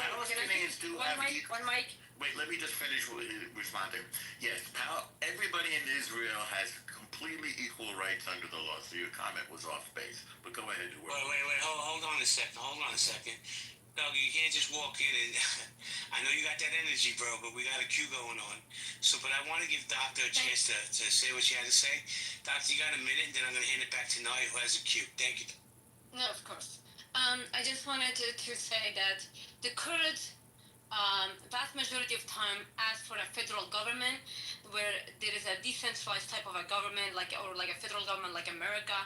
Palestinians do one have mic, one mic. Wait, let me just finish responding. Yes, everybody in Israel has completely equal rights under the law. So your comment was off base, but go ahead. Wait. Hold on a second. Hold on a second. No, you can't just walk in and I know you got that energy, bro, but we got a queue going on. So, but I want to give Doctor a chance to say what you had to say. Doctor, you got a minute, and then I'm going to hand it back to Naya, who has a queue. Thank you. No, of course. I just wanted to say that the Kurds, vast majority of time, ask for a federal government where there is a decentralized type of a government, like a federal government like America,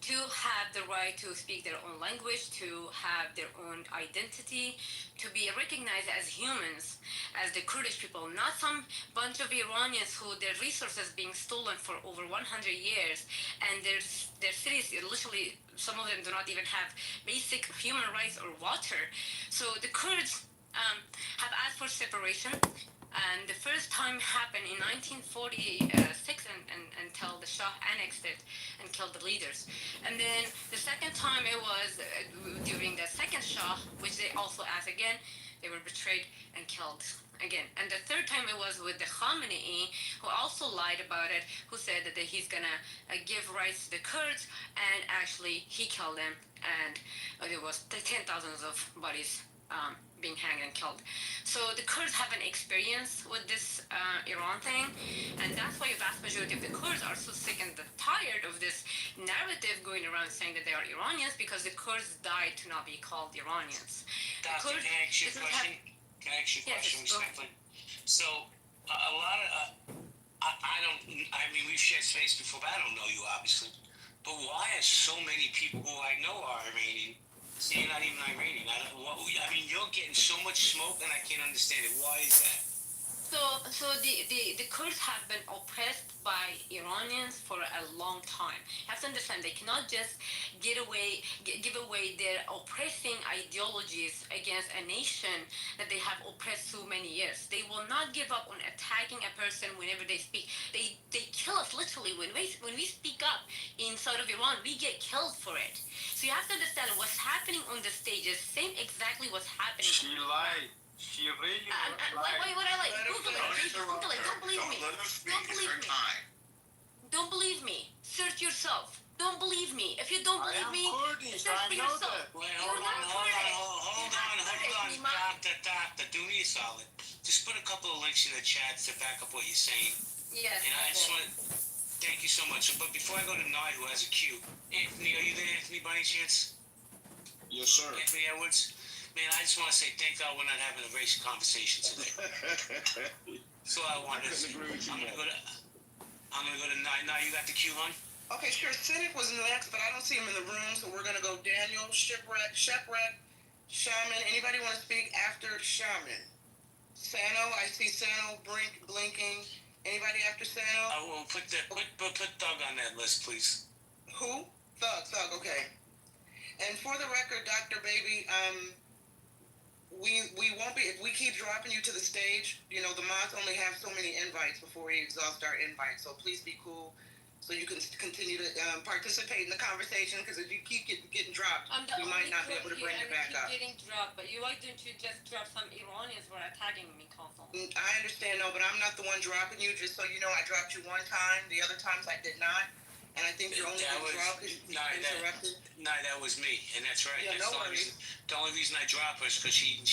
to have the right to speak their own language, to have their own identity, to be recognized as humans, as the Kurdish people, not some bunch of Iranians who their resources being stolen for over 100 years, and their cities literally, some of them do not even have basic human rights or water. So the Kurds have asked for separation. And the first time happened in 1946 until the Shah annexed it and killed the leaders. And then the second time it was during the second Shah, which they also asked again. They were betrayed and killed again. And the third time it was with the Khamenei, who also lied about it, who said that he's gonna give rights to the Kurds, and actually he killed them, and there was 10,000 of bodies being hanged and killed. So the Kurds have an experience with this Iran thing, and that's why the vast majority of the Kurds are so sick and tired of this narrative going around saying that they are Iranians, because the Kurds died to not be called Iranians. Doctor, can I ask you a question? Can I ask you a question respectfully? So, a lot of, I mean, we've shared space before, but I don't know you, obviously. But why are so many people who I know are Iranian, so you're not even Iranian? I mean, you're getting so much smoke, and I can't understand it. Why is that? So the Kurds have been oppressed by Iranians for a long time. You have to understand, they cannot just give away their oppressing ideologies against a nation that they have oppressed so many years. They will not give up on attacking a person whenever they speak. They kill us literally. When we speak up inside of Iran, we get killed for it. So you have to understand what's happening on the stage is same exactly what's happening. She lied. She really wait, what I like? Google it. Google it. Don't believe me. Don't believe me. Don't believe me. Search yourself. Don't believe me. If you don't believe me, search for yourself. Wait, hold on. Doctor, do me a solid. Just put a couple of links in the chat to back up what you're saying. Yes. And I just want to thank you so much. But before I go to Nye, who has a queue, Anthony, are you there, Anthony, by any chance? Yes, sir. Anthony Edwards? Man, I just want to say thank God we're not having a race conversation today. So I wanted to. I'm gonna go to Nye. Nye, you got the queue, hon? Okay, sure. Cynic was next, but I don't see him in the room, so we're gonna go Daniel, Shipwreck, Shaman. Anybody want to speak after Shaman? Sano, I see Sano blinking. Anybody after Sano? I will put Doug on that list, please. Who? Thug. Okay. And for the record, Dr. Baby, we won't be, if we keep dropping you to the stage, you know, the mods only have so many invites before we exhaust our invites. So please be cool so you can continue to participate in the conversation, because if you keep getting dropped, we might not be able to bring it back up. Getting dropped, but why don't you just drop some Iranians who are attacking me constantly? I understand, no, but I'm not the one dropping you. Just so you know, I dropped you one time. The other times I did not. And I think you're only dropped because you interrupted. No, that was me, and that's right. Yeah, that's no worries. The only reason I drop her is because she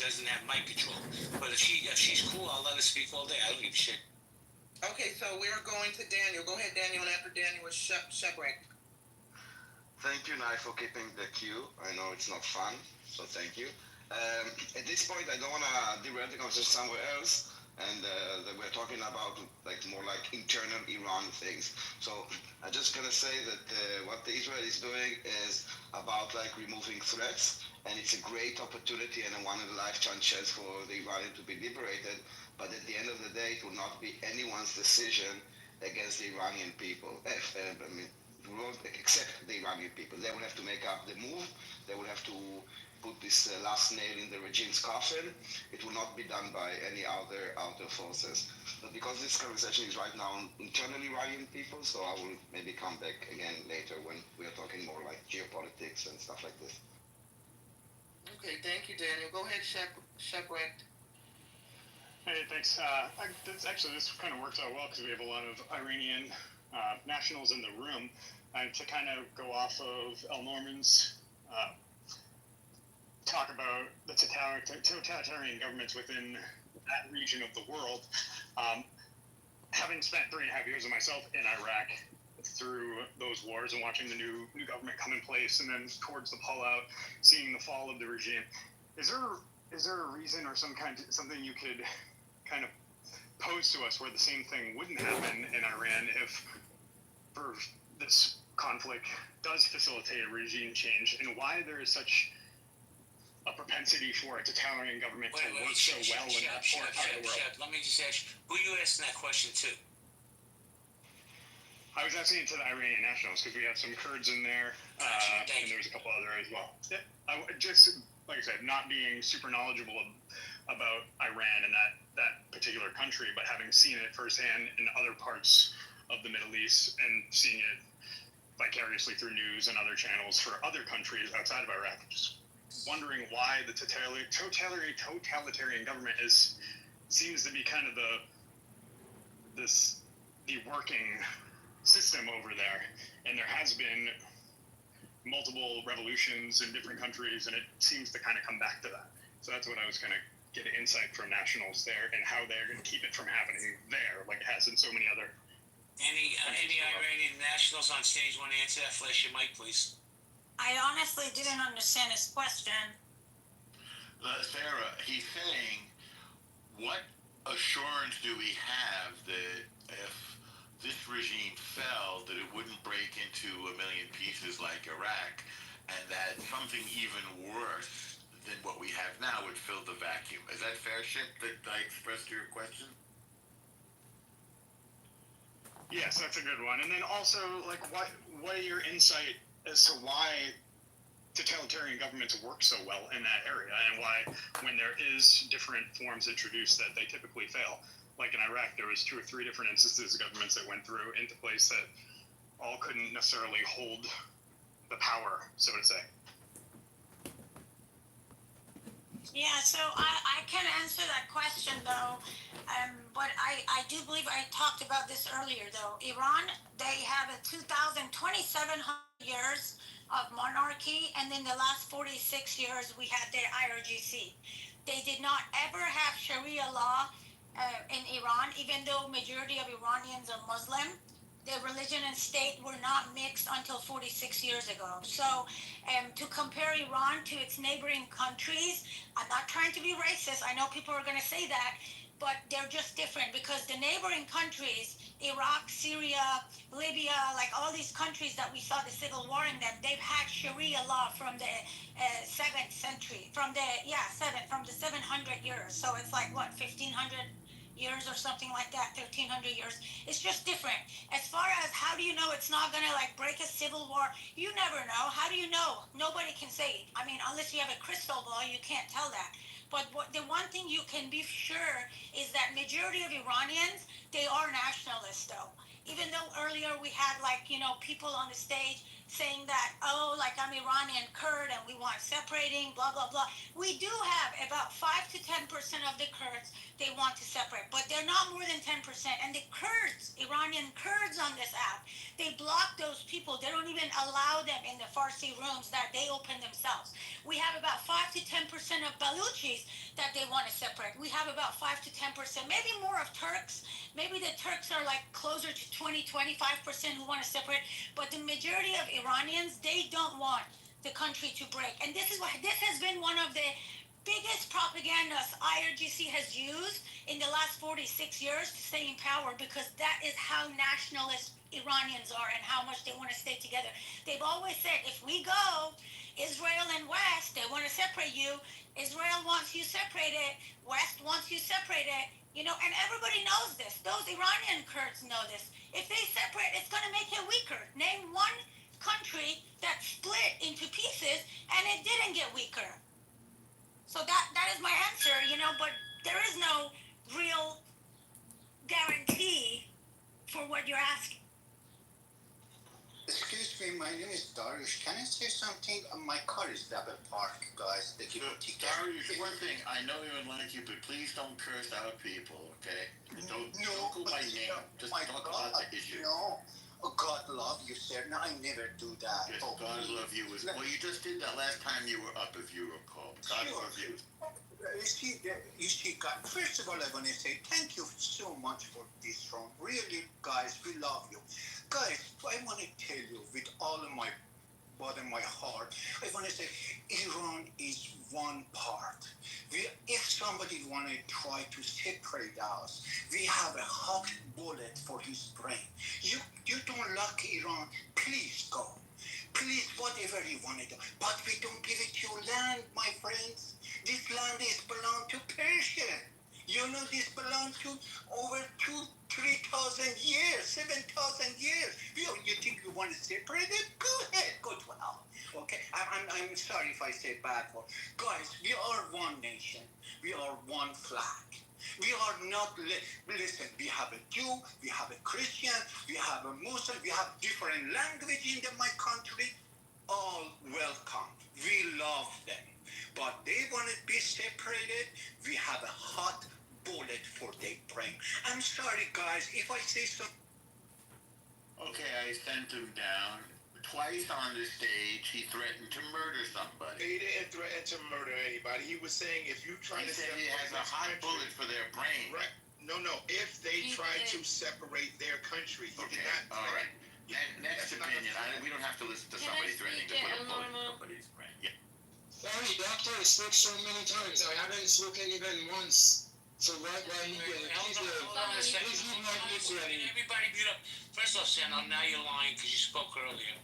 doesn't have mic control. But if she's cool, I'll let her speak all day. I don't give a shit. Okay, so we're going to Daniel. Go ahead, Daniel, and after Daniel is Shepwreck. Thank you, Nye, for keeping the queue. I know it's not fun, so thank you. At this point, I don't want to derail the conversation somewhere else. And that we're talking about more like internal Iran things. So I'm just gonna say that what the Israel is doing is about removing threats, and it's a great opportunity and a one-in-a-lifetime chance for the Iranian to be liberated. But at the end of the day, it will not be anyone's decision against the Iranian people. We won't accept the Iranian people. They will have to make up the move. They will have to put this last nail in the regime's coffin. It will not be done by any other forces. But because this conversation is right now internally Iranian people, so I will maybe come back again later when we are talking more like geopolitics and stuff like this. Okay, thank you, Daniel. Go ahead, Shepwrecht. Hey, thanks. This kind of works out well because we have a lot of Iranian nationals in the room. And to kind of go off of El Norman's talk about the totalitarian governments within that region of the world, having spent 3.5 years of myself in Iraq through those wars and watching the new government come in place, and then towards the pullout, seeing the fall of the regime, is there a reason or something you could kind of pose to us where the same thing wouldn't happen in Iran if for this conflict does facilitate a regime change, and why there is such a propensity for a totalitarian government to work so well in that part of the world? Let me just ask you, who you asking that question to? I was asking it to the Iranian nationals because we have some Kurds in there, and there was a couple other as well. Just like I said, not being super knowledgeable about Iran and that particular country, but having seen it firsthand in other parts of the Middle East and seeing it vicariously through news and other channels for other countries outside of Iraq, just wondering why the totalitarian government seems to be kind of the working system over there, and there has been multiple revolutions in different countries, and it seems to kind of come back to that. So that's what I was going to get an insight from nationals there and how they're going to keep it from happening there, like it has in so many other. Any Iranian nationals on stage want to answer that? Flash your mic, please. I honestly didn't understand his question. Sarah, he's saying, what assurance do we have that if this regime fell, that it wouldn't break into a million pieces like Iraq, and that something even worse than what we have now would fill the vacuum? Is that fair shit that I expressed to your question? Yes, that's a good one. And then also, like, what are your insight as to why totalitarian governments work so well in that area, and why, when there is different forms introduced, that they typically fail? Like in Iraq, there was 2 or 3 different instances of governments that went through into place that all couldn't necessarily hold the power, so to say. Yeah, so I can answer that question though, but I do believe I talked about this earlier though. Iran, they have a 2,700 years of monarchy, and in the last 46 years we had their IRGC. They did not ever have Sharia law in Iran, even though majority of Iranians are Muslim. The religion and state were not mixed until 46 years ago. So to compare Iran to its neighboring countries, I'm not trying to be racist. I know people are going to say that, but they're just different because the neighboring countries, Iraq, Syria, Libya, like all these countries that we saw the civil war in them, they've had Sharia law from the 7th century, from the 700 years. So it's like, what, 1,500 years or something like that, 1,300 years. It's just different. As far as how do you know it's not going to like break a civil war, you never know. How do you know? Nobody can say. I mean, unless you have a crystal ball, you can't tell that. But the one thing you can be sure is that majority of Iranians, they are nationalists though. Even though earlier we had like, people on the stage saying that, oh, like I'm Iranian Kurd and we want separating, blah, blah, blah. We do have about 5 to 10% of the Kurds, they want to separate, but they're not more than 10%. And the Kurds, Iranian Kurds on this app, they block those people. They don't even allow them in the Farsi rooms that they open themselves. We have about 5 to 10% of Baluchis that they want to separate. We have about 5 to 10%, maybe more of Turks. Maybe the Turks are like closer to 20, 25% who want to separate, but the majority of Iranians, they don't want the country to break. And this has been one of the biggest propagandas IRGC has used in the last 46 years to stay in power, because that is how nationalist Iranians are and how much they want to stay together. They've always said, if we go, Israel and West, they want to separate you. Israel wants you separated. West wants you separated. And everybody knows this. Those Iranian Kurds know this. If they separate, it's going to make it weaker. Name one country that split into pieces and it didn't get weaker. So that is my answer, but there is no real guarantee for what you're asking. Excuse me, my name is is Darius. Can I say something? My car is double parked, guys. They give a ticket. Darius, one thing, I know you and like you, but please don't curse out people, okay? Don't go by name. Just my talk God, about the issue. no. Oh, God love you, sir. No, I never do that. Yes, Oh, God love you. Well, you just did that last time you were up, if you recall. God Sure. love you. You see, guys, first of all, I want to say thank you so much for this round. Really, guys, we love you. Guys, I want to tell you with all of my bottom of my heart, I want to say Iran is one part. If somebody want to try to separate us, we have a hot bullet for his brain. You don't like Iran, please go. Please, whatever you want to do. But we don't give it your land, my friends. This land is belong to Persia. You know this belongs to over 3,000 years, 7,000 years. You think you want to separate it? Go ahead, go to hell. Okay, I'm sorry if I say bad word. Guys, we are one nation. We are one flag. We are not, listen, we have a Jew, we have a Christian, we have a Muslim, we have different language in my country. All welcome. We love them. But they want to be separated. We have a hot bullet for their brain. I'm sorry, guys, if I say so. Okay, I sent him down. Twice on the stage, he threatened to murder somebody. He didn't threaten to murder anybody. He was saying if you try He to said he separate has a this hot country, bullet for their brain. right? No, if they He try did. to separate their country, he Okay, did not. all right. Next That's not opinion. a- We don't have to listen to Can somebody I threatening to speak put a in bullet in normal? somebody's brain. Yeah. Sorry, doctor, I spoke so many times. I haven't spoken even once. So why you please, Hold on a second. please give my lips ready. Everybody mute up. First off, Sam, now you're lying because you spoke earlier.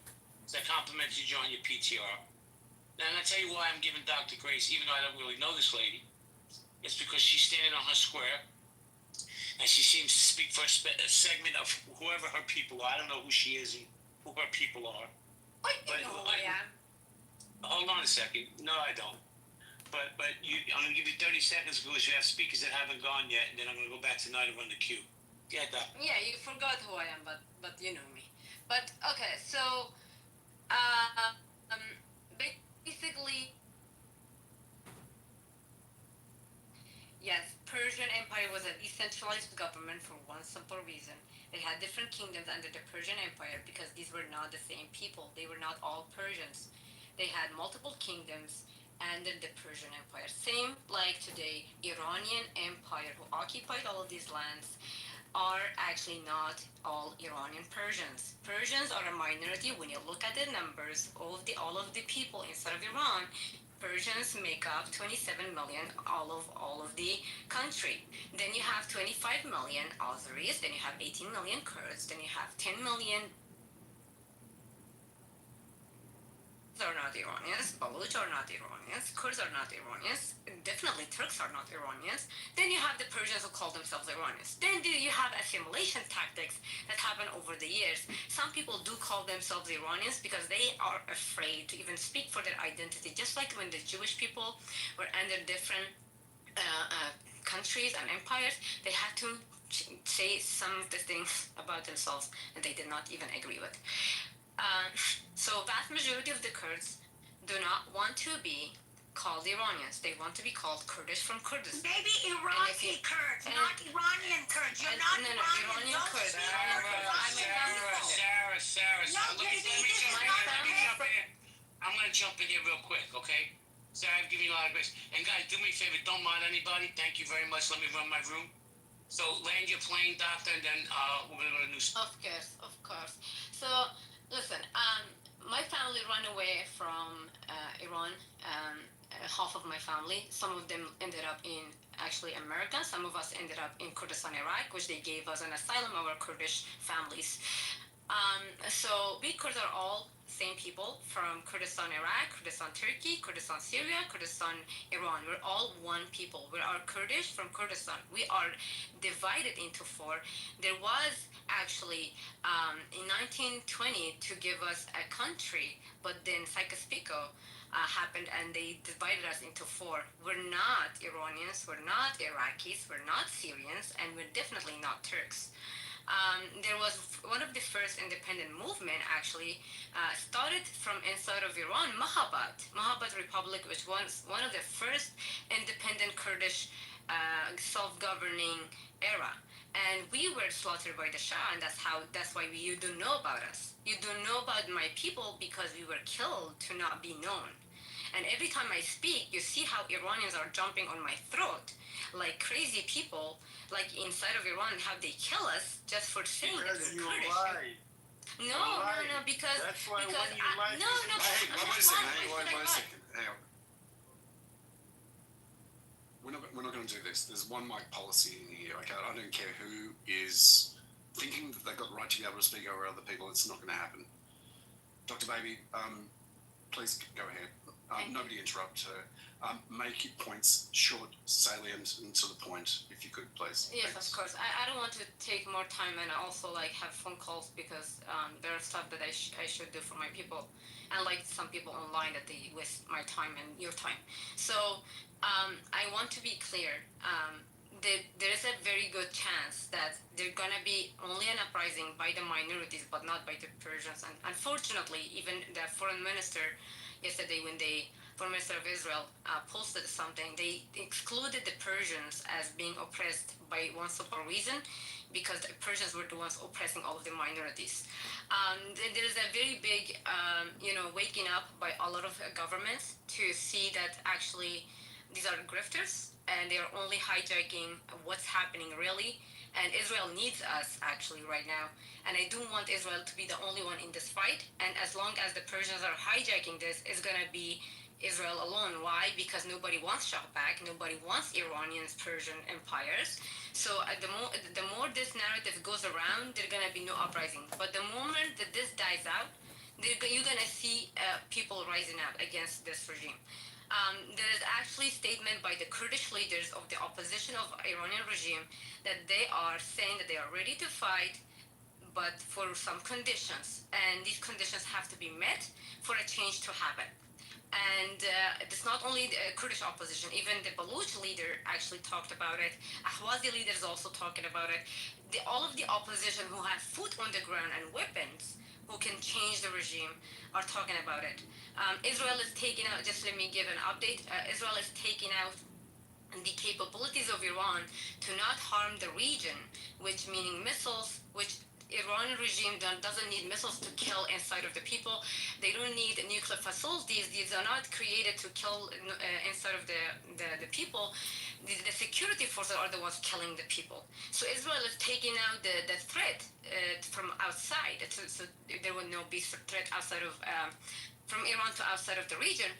So I complimented you on your PTR. Now, I'm going to tell you why I'm giving Dr. Grace, even though I don't really know this lady. It's because she's standing on her square, and she seems to speak for a segment of whoever her people are. I don't know who she is and who her people are. I But- know who I am. Hold on a second. No, I don't. But I'm going to give you 30 seconds because you have speakers that haven't gone yet, and then I'm going to go back tonight and run the queue. Yeah, Doc. Yeah, you forgot who I am, but you know me. But okay, so basically, yes, Persian Empire was a decentralized government for one simple reason. They had different kingdoms under the Persian Empire because these were not the same people. They were not all Persians. They had multiple kingdoms under the Persian Empire. Same like today, Iranian Empire, who occupied all of these lands, are actually not all Iranian Persians. Persians are a minority when you look at the numbers of all of the people inside of Iran. Persians make up 27 million all of the country. Then you have 25 million Azeris, then you have 18 million Kurds, then you have 10 million are not Iranians, Baluch are not Iranians, Kurds are not Iranians, definitely Turks are not Iranians. Then you have the Persians who call themselves Iranians. Then you have assimilation tactics that happen over the years. Some people do call themselves Iranians because they are afraid to even speak for their identity, just like when the Jewish people were under different countries and empires, they had to say some of the things about themselves and they did not even agree with. So vast majority of the Kurds do not want to be called Iranians. They want to be called Kurdish from Kurdistan. Maybe Iraqi Kurds, not Iranian Kurds. You're not no, Iranian. Iranian Don't Kurds. speak for Iranian Sarah. No, Let me JD, jump this is not in. I'm going to jump in here real quick, okay? Sarah, I've given you a lot of grace. And guys, do me a favor. Don't mind anybody. Thank you very much. Let me run my room. So land your plane, doctor, and then we're going to go to news. Of course. So listen, my family ran away from Iran. Half of my family. Some of them ended up in actually America. Some of us ended up in Kurdistan, Iraq, which they gave us an asylum. Our Kurdish families. So we Kurds are all same people from Kurdistan, Iraq, Kurdistan, Turkey, Kurdistan, Syria, Kurdistan, Iran. We're all one people. We are Kurdish from Kurdistan. We are divided into four. There was actually in 1920 to give us a country, but then Psychospico happened and they divided us into four. We're not Iranians, we're not Iraqis, we're not Syrians, and we're definitely not Turks. There was one of the first independent movement actually started from inside of Iran, Mahabad Republic, which was one of the first independent Kurdish self-governing era. And we were slaughtered by the Shah, and that's why you don't know about us. You don't know about my people because we were killed to not be known. And every time I speak, you see how Iranians are jumping on my throat like crazy people, like inside of Iran, how they kill us just for saying that we're Kurdish. Lie. No, because that's why because when you lie. No, Hey, wait a second. Wait a second. Hang on. We're not going to do this. There's one mic policy in here. Okay, I don't care who is thinking that they've got the right to be able to speak over other people. It's not going to happen. Dr. Baby, please go ahead. Nobody interrupt her. Make your points short, salient, and to the point, if you could, please. Yes, Thanks. of course. I don't want to take more time and also like have phone calls because there are stuff that I should do for my people, and like some people online that they waste my time and your time. So I want to be clear. There is a very good chance that there's gonna be only an uprising by the minorities, but not by the Persians. And unfortunately, even the foreign minister yesterday, when the foreign minister of Israel posted something, they excluded the Persians as being oppressed by one simple reason, because the Persians were the ones oppressing all of the minorities. There is a very big, waking up by a lot of governments to see that actually these are grifters and they are only hijacking what's happening really. And Israel needs us actually right now. And I don't want Israel to be the only one in this fight. And as long as the Persians are hijacking this, it's going to be Israel alone. Why? Because nobody wants Shah back. Nobody wants Iranians, Persian empires. So the more this narrative goes around, there's going to be no uprising. But the moment that this dies out, you're going to see people rising up against this regime. There is actually a statement by the Kurdish leaders of the opposition of Iranian regime that they are saying that they are ready to fight, but for some conditions. And these conditions have to be met for a change to happen. And it's not only the Kurdish opposition, even the Baluch leader actually talked about it. Ahwazi leader is also talking about it. All of the opposition who have foot on the ground and weapons who can change the regime are talking about it. Israel is taking out, just let me give an update, Israel is taking out the capabilities of Iran to not harm the region, which meaning missiles, which Iranian regime doesn't need missiles to kill inside of the people. They don't need nuclear facilities. These are not created to kill inside of the people. The security forces are the ones killing the people. So Israel is taking out the threat from outside. So there will not be threat outside of from Iran to outside of the region,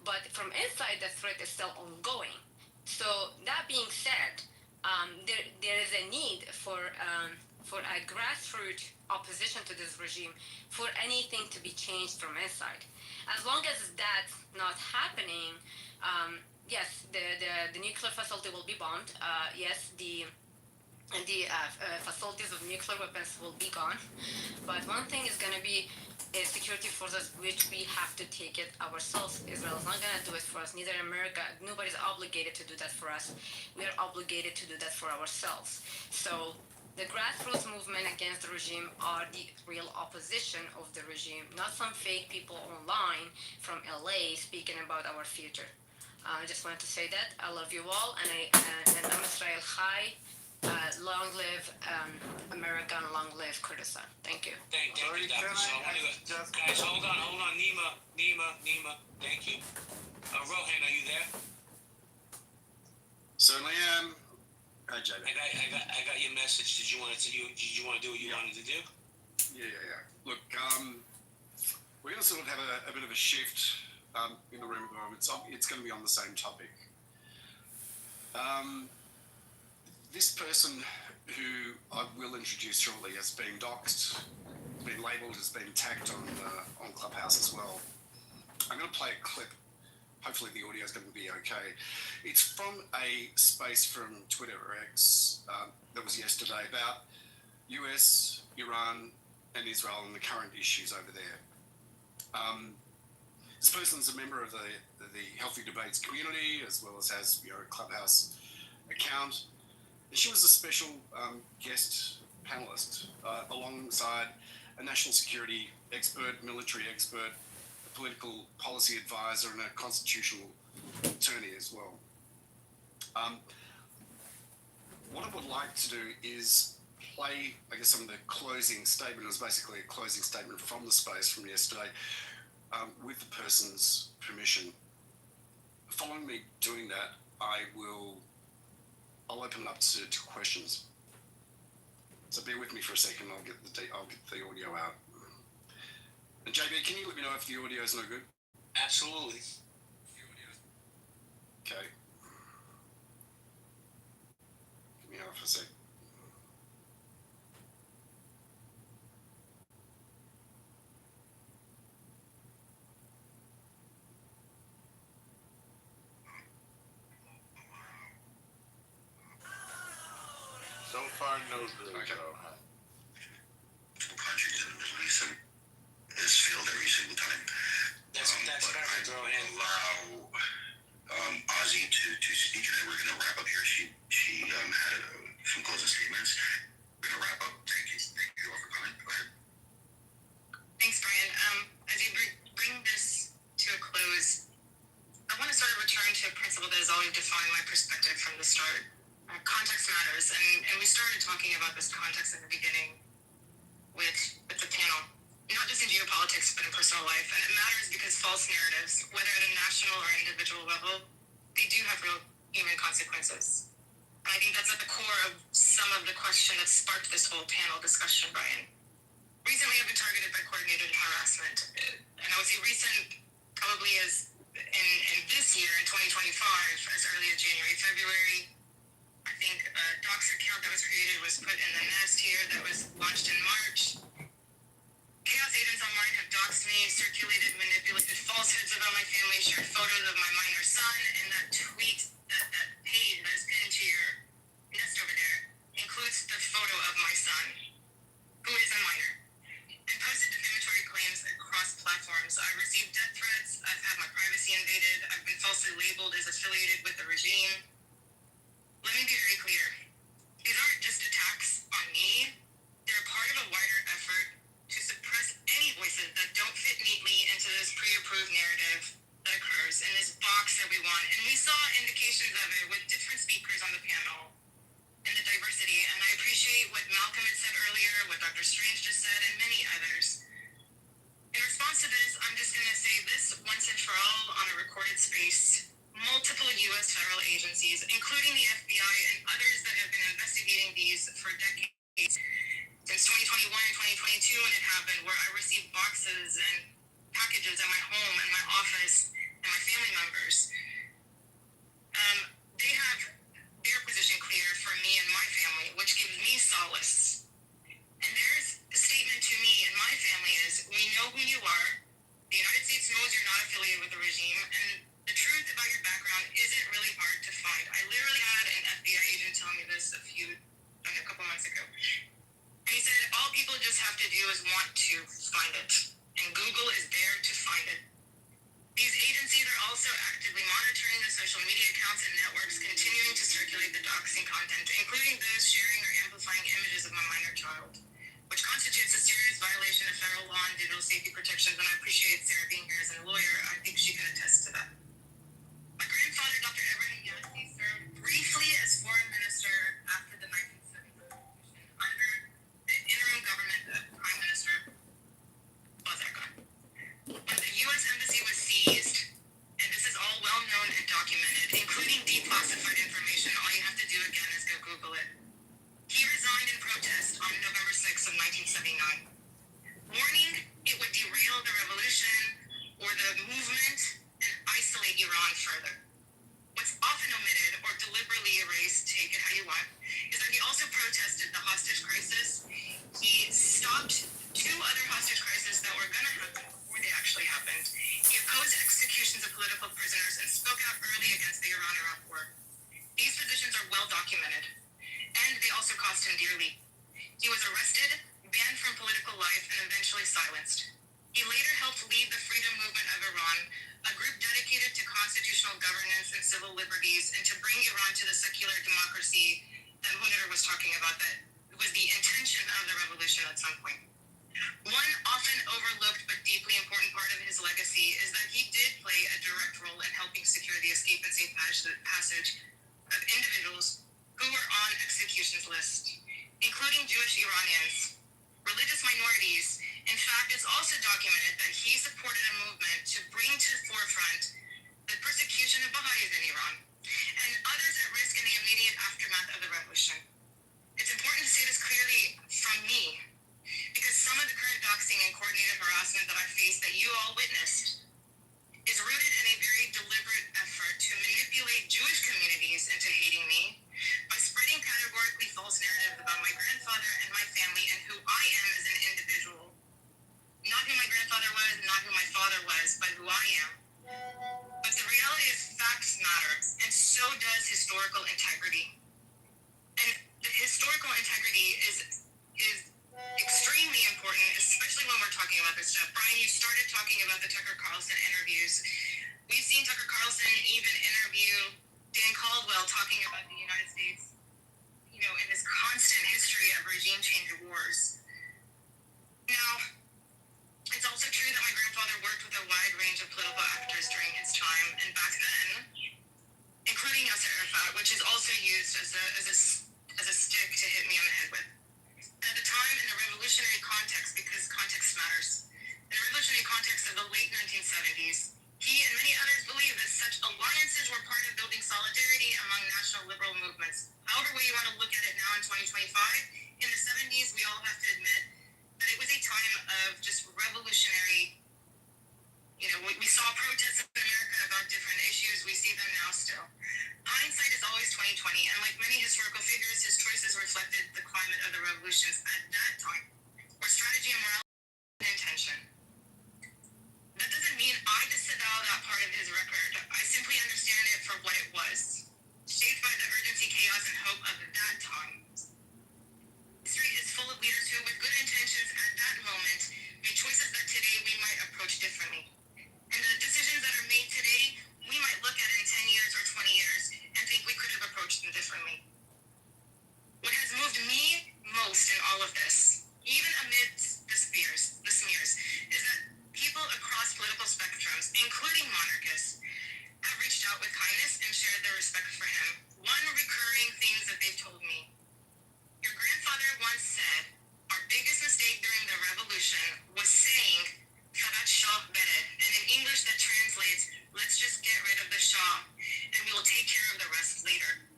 but from inside the threat is still ongoing. So that being said, there is a need for a grassroots opposition to this regime, for anything to be changed from inside. As long as that's not happening, yes, the nuclear facility will be bombed. Yes, the facilities of nuclear weapons will be gone. But one thing is going to be security forces, which we have to take it ourselves. Israel is not going to do it for us. Neither America, nobody's obligated to do that for us. We are obligated to do that for ourselves. So the grassroots movement against the regime are the real opposition of the regime, not some fake people online from LA speaking about our future. I just wanted to say that. I love you all, and I'm Israel Chai. Long live America and long live Kurdistan. Thank you. Thank you, Doctor. So guys, hold on. Nima. Thank you. Rohan, are you there? Certainly am. Hi, JB. I got your message. Did you want to do what you wanted to do? Yeah. Look, we're going to sort of have a bit of a shift in the room at the moment. It's going to be on the same topic. This person, who I will introduce shortly, has been doxxed, been labelled, has been tagged on Clubhouse as well. I'm going to play a clip. Hopefully the audio is going to be okay. It's from a space from Twitter or X that was yesterday about US, Iran, and Israel and the current issues over there. This person's a member of the Healthy Debates community, as well as has a Clubhouse account. And she was a special guest panelist, alongside a national security expert, military expert, a political policy advisor, and a constitutional attorney as well. What I would like to do is play, I guess, some of the closing statement. It was basically a closing statement from the space from yesterday, with the person's permission. Following me doing that, I'll open it up to questions. So bear with me for a second. I'll get the audio out. And JB, can you let me know if the audio is no good? Absolutely. Okay. Give me half a sec. So far, no good. Okay. Countries in the Middle East and is filled every single time. That's perfect. Go ahead. Allow Ozzy to speak, and then we're going to wrap up here. She had some closing statements. We're going to wrap up. Thank you all for coming. Go ahead. Thanks, Brian. As you bring this to a close, I want to sort of return to a principle that has always defined my perspective from the start. Context matters, and we started talking about this context in the beginning with the panel, not just in geopolitics, but in personal life. And it matters because false narratives, whether at a national or individual level, they do have real human consequences. And I think that's at the core of some of the question that sparked this whole panel discussion, Brian. Recently, I've been targeted by coordinated harassment. And I would say recent, probably as in this year, in 2025, as early as January, February, I think a Doxer account that was created was put in the nest here that was launched in March. Chaos agents online have doxed me, circulated, manipulated falsehoods about my family, shared photos of my minor son, and that tweet, that page that is pinned to your nest over there, includes the photo of my son, who is a minor, and posted defamatory claims across platforms. I've received death threats, I've had my privacy invaded, I've been falsely labeled as affiliated with the regime. Let me be very clear. These aren't just attacks on me. They're part of a wider effort to suppress any voices that don't fit neatly into this pre-approved narrative that occurs in this box that we want. And we saw indications of it with different speakers on the panel and the diversity. And I appreciate what Malcolm had said earlier, what Dr. Strange just said, and many others. In response to this, I'm just going to say this once and for all on a recorded space. Multiple U.S. federal agencies, including the FBI and others that have been investigating these for decades, since 2021 and 2022 when it happened, where I received boxes and packages at my home and my office and my family members, they have their position clear for me and my family, which gives me solace. And their statement to me and my family is, we know who you are. The United States knows you're not affiliated with the regime, and the truth about your background isn't really hard to find. I literally had an FBI agent tell me this a couple months ago. And he said, all people just have to do is want to find it. And Google is there to find it. These agencies are also actively monitoring the social media accounts and networks continuing to circulate the doxing content, including those sharing or amplifying images of my minor child, which constitutes a serious violation of federal law and digital safety protections. And I appreciate Sarah being here as a lawyer. I think she can attest to that. My grandfather, Dr. Everett Yancey, served briefly as foreign minister after the 1970 revolution under the interim government of Prime Minister Bozeka. When the U.S. Embassy was seized, and this is all well known and documented, including declassified information, all you have to do again is go Google it. He resigned in protest on November 6th of 1979, warning it would derail the revolution or the movement and isolate Iran further. What's often omitted or deliberately erased, take it how you want, is that he also protested the hostage crisis. He stopped 2 other hostage crises that were going to happen before they actually happened. He opposed executions of political prisoners and spoke out early against the Iran-Iraq war. These positions are well documented, and they also cost him dearly. He was arrested, banned from political life, and eventually silenced. He later helped lead the freedom movement of Iran, a group dedicated to constitutional governance and civil liberties, and to bring Iran to the secular democracy that Hunter was talking about, that was the intention of the revolution at some point. One often overlooked but deeply important part of his legacy is that he did play a direct role in helping secure the escape and safe passage of individuals who were on execution's list, including Jewish Iranians, religious minorities. In fact, it's also documented that he supported a movement to bring to the forefront the persecution of Baha'is in Iran and others at risk in the immediate aftermath of the revolution. It's important to say this clearly from me, because some of the current doxing and coordinated harassment that I face that you all witnessed is rooted in a very deliberate effort to manipulate Jewish communities into hating me by spreading categorically false narratives about my grandfather and my family and who I am as an individual. Not who my grandfather was, not who my father was, but who I am. But the reality is facts matter, and so does historical integrity. And the historical integrity is extremely important, especially when we're talking about this stuff. Brian, you started talking about the Tucker Carlson interviews. We've seen Tucker Carlson even interview Dan Caldwell talking about the United States, you know, in this constant history of regime change wars. Now, it's also true that my grandfather worked with a wide range of political actors during his time, and back then, including Yasser Arafat, which is also used as a stick to hit me on the head with. At the time, in the revolutionary context, because context matters, in the revolutionary context of the late 1970s, he and many others believed that such alliances were part of building solidarity among national liberal movements. However way you want to look at it now in 2025, in the 70s, we all have to admit that it was a time of just revolutionary, you know, we saw protests in America about different issues. We see them now still. Hindsight is always 2020, and like many historical figures, his choices reflected the climate of the revolutions at that time, where strategy and morality and intention. That doesn't mean I disavow that part of his record. I simply understand it for what it was, shaped by the urgency, chaos, and hope of that time. History is full of leaders who, with good intentions at that moment, made choices that today we might approach differently. And the decisions that are made today, we might look at in 10 years or 20 years and think we could have approached them differently. What has moved me most in all of this, even amidst the smears, is that people across political spectrums, including monarchists, have reached out with kindness and shared their respect for him. One recurring things that they've told me: your grandfather once said, our biggest mistake during the revolution was saying, Farat Shah Bere, and in English that translates, let's just get rid of the Shah, and we will take care of the rest later.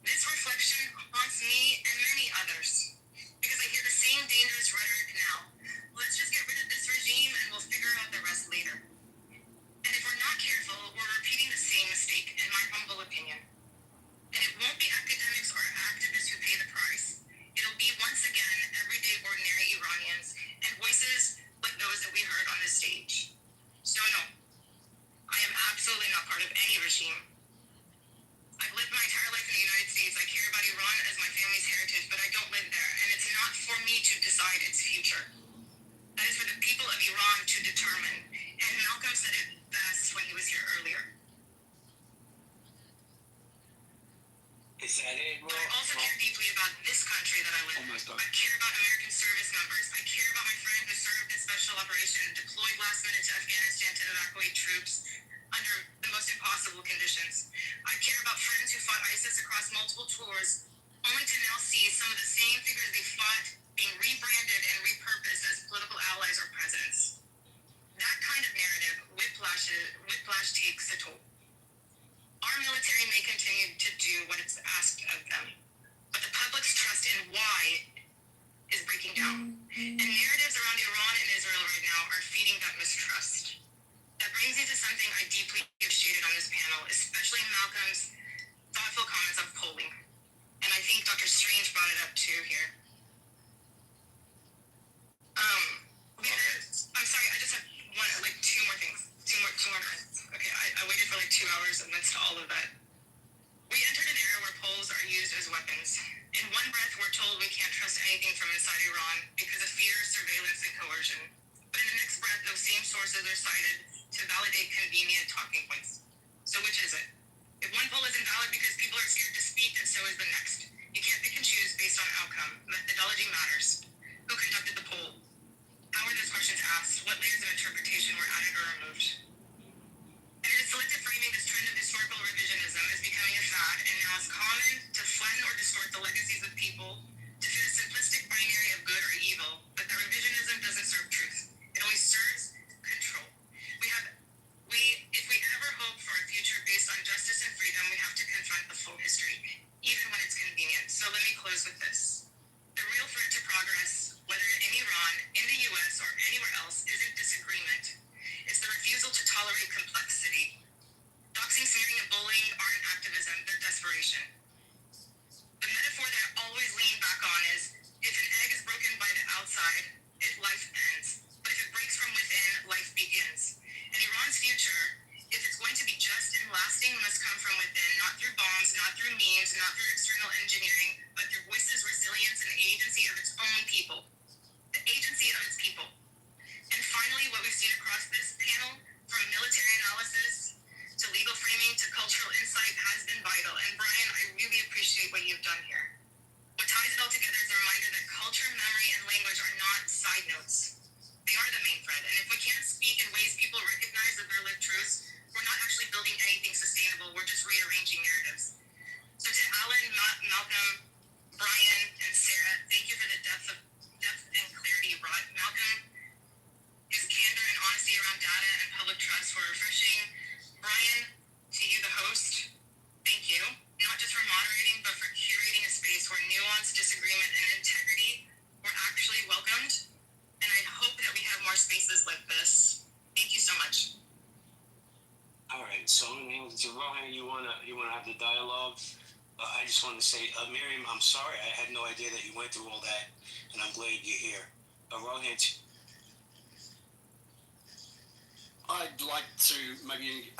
This reflection haunts me and many others, because I hear the same dangerous rhetoric now. Let's just get rid of this regime and we'll figure out the rest later. And if we're not careful, we're repeating the same mistake, in my humble opinion. And it won't be academics or activists who pay the price. It'll be, once again, everyday ordinary Iranians and voices like those that we heard on this stage. So no, I am absolutely not part of any regime. I've lived my entire life in the United States. I care about Iran as my family's heritage, but I don't live there, and it's not for me to decide its future. That is for the people of Iran to determine, and Malcolm said it best when he was here earlier. Is that it? But I also care deeply about this country that I live in. I care about American service members. I care about my friend who served in special operation and deployed last minute to Afghanistan to evacuate troops under the most impossible conditions. I care about friends who fought ISIS across multiple tours, only to now see some of the same figures they fought being rebranded and repurposed as political allies or presidents. That kind of narrative, whiplash takes a toll. Our military may continue to do what it's asked of them, but the public's trust in why is breaking down. And narratives around Iran and Israel right now are feeding that mistrust. That brings me to something I deeply appreciated on this panel, especially Malcolm's thoughtful comments on polling. And I think Dr. Strange brought it up too here. I'm sorry, I just have two more things. Two more minutes. Okay, I waited for 2 hours amidst all of that. We entered an era where polls are used as weapons. In one breath, we're told we can't trust anything from inside Iran because of fear, surveillance, and coercion. But in the next breath, those same sources are cited to validate convenient talking points. So which is it? If one poll is invalid because people are scared to speak, then so is the next. You can't pick and choose based on outcome. The confront the full history, even when it's convenient. So let me close with this. The real threat to progress, whether in Iran, in the US, or anywhere else, isn't disagreement. It's the refusal to tolerate complexity. Doxing, smearing, and bullying aren't activism, they're desperation. The metaphor that I always lean back on is, if an egg is broken by the outside, life ends. But if it breaks from within, life begins. And Iran's future, if it's going to be just and lasting, must come from within, not through bombs, not through memes, not through external engineering, but through voices, resilience, and the agency of its own people. The agency of its people. And finally, what we've seen across this panel, from military analysis to legal framing to cultural insight, has been vital. And Brian, I really appreciate what you've done here. What ties it all together is a reminder that culture, memory, and language are not side notes. They are the main thread. And if we can't speak in ways people recognize that they're lived truths, we're not actually building anything sustainable. We're just rearranging narratives. So to Alan, Malcolm, Brian, and Sarah, thank you for the depth and clarity you brought. Malcolm, his candor and honesty around data and public trust were refreshing. Brian, to you, the host, thank you. Not just for moderating, but for curating a space where nuance, disagreement, and integrity were actually welcomed. And I hope that we have more spaces like this. Thank you so much. All right, so Rohan, you wanna have the dialogue? I just want to say, Miriam, I'm sorry, I had no idea that you went through all that, and I'm glad you're here. Rohan, I'd like to maybe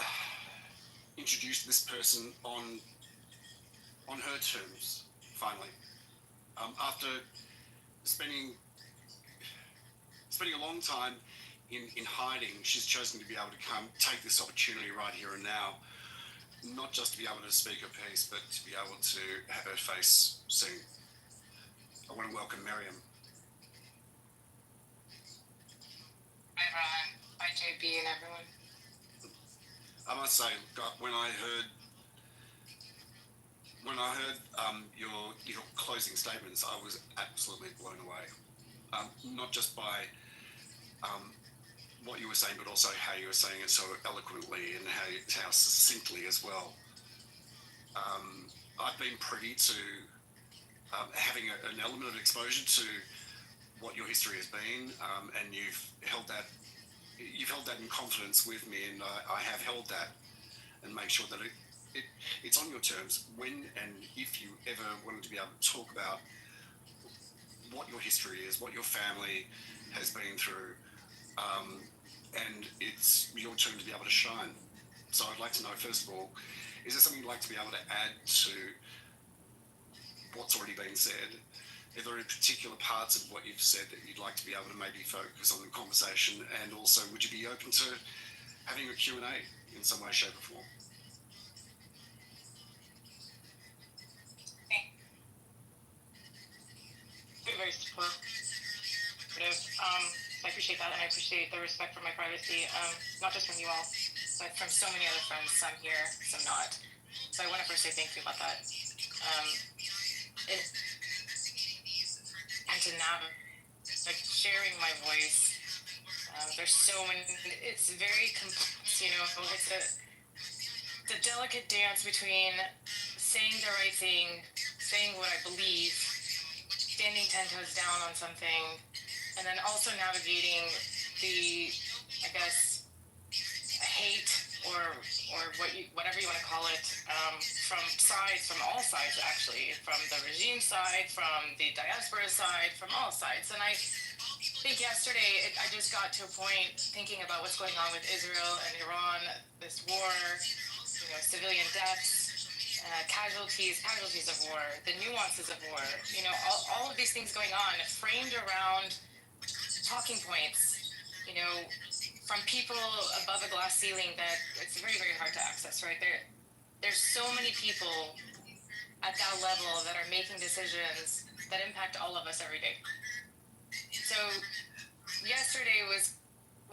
introduce this person on her terms, finally. After spending a long time in hiding, she's chosen to be able to take this opportunity right here and now, not just to be able to speak her piece, but to be able to have her face seen. I want to welcome Miriam. Hi, Ron. Hi, JP and everyone. I must say, when I heard your closing statements, I was absolutely blown away. Not just by what you were saying, but also how you were saying it so eloquently and how succinctly as well. I've been privy to having an element of exposure to what your history has been, and you've held that in confidence with me, and I have held that and made sure that it's on your terms when and if you ever wanted to be able to talk about what your history is, what your family has been through, and it's your turn to be able to shine. So I'd like to know, first of all, is there something you'd like to be able to add to what's already been said? Are there particular parts of what you've said that you'd like to be able to maybe focus on the conversation? And also, would you be open to having a Q&A in some way, shape, or form? Very supportive. I appreciate that, and I appreciate the respect for my privacy, not just from you all, but from so many other friends, some here, some not. So I want to first say thank you about that. And to now, like, sharing my voice, there's so many, it's very complex, you know, it's the delicate dance between saying the right thing, saying what I believe, standing 10 toes down on something, and then also navigating the, I guess, hate or whatever you want to call it, from all sides actually, from the regime side, from the diaspora side, from all sides. And I think yesterday I just got to a point thinking about what's going on with Israel and Iran, this war, you know, civilian deaths, casualties of war, the nuances of war, you know, all of these things going on, framed around talking points, you know, from people above a glass ceiling that it's very, very hard to access, right? There's so many people at that level that are making decisions that impact all of us every day. So yesterday was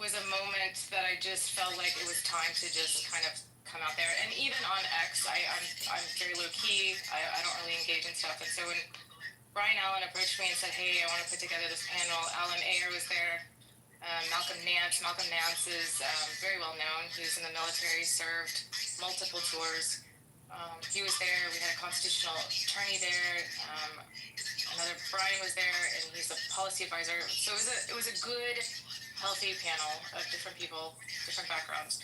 a moment that I just felt like it was time to just kind of come out there. And even on X, I'm very low key. I don't really engage in stuff. And so when Brian Allen approached me and said, hey, I want to put together this panel, Alan Ayer was there, Malcolm Nance is very well known. He was in the military, served multiple tours. He was there. We had a constitutional attorney there. Another Brian was there, and he's a policy advisor. So it was a good, healthy panel of different people, different backgrounds.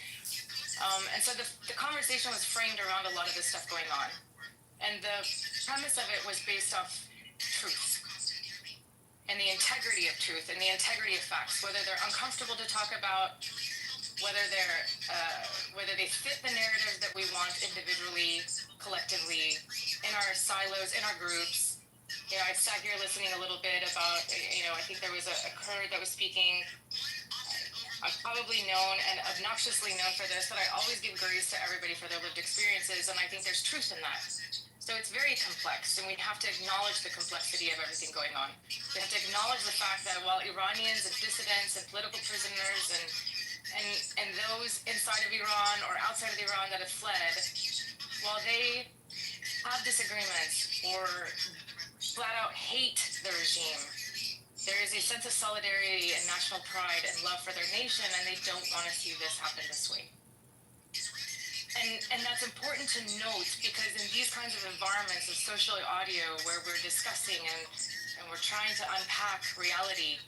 And so the conversation was framed around a lot of this stuff going on. And the premise of it was based off truth and the integrity of truth and the integrity of facts, whether they're uncomfortable to talk about, whether they fit the narrative that we want individually, collectively, in our silos, in our groups. You know, I sat here listening a little bit about, I think there was a Kurd that was speaking. I'm probably known and obnoxiously known for this, but I always give grace to everybody for their lived experiences, and I think there's truth in that. So it's very complex, and we have to acknowledge the complexity of everything going on. We have to acknowledge the fact that while Iranians and dissidents and political prisoners and those inside of Iran or outside of Iran that have fled, while they have disagreements or flat out hate the regime, there is a sense of solidarity and national pride and love for their nation, and they don't want to see this happen this way. And that's important to note, because in these kinds of environments of social audio where we're discussing and we're trying to unpack reality,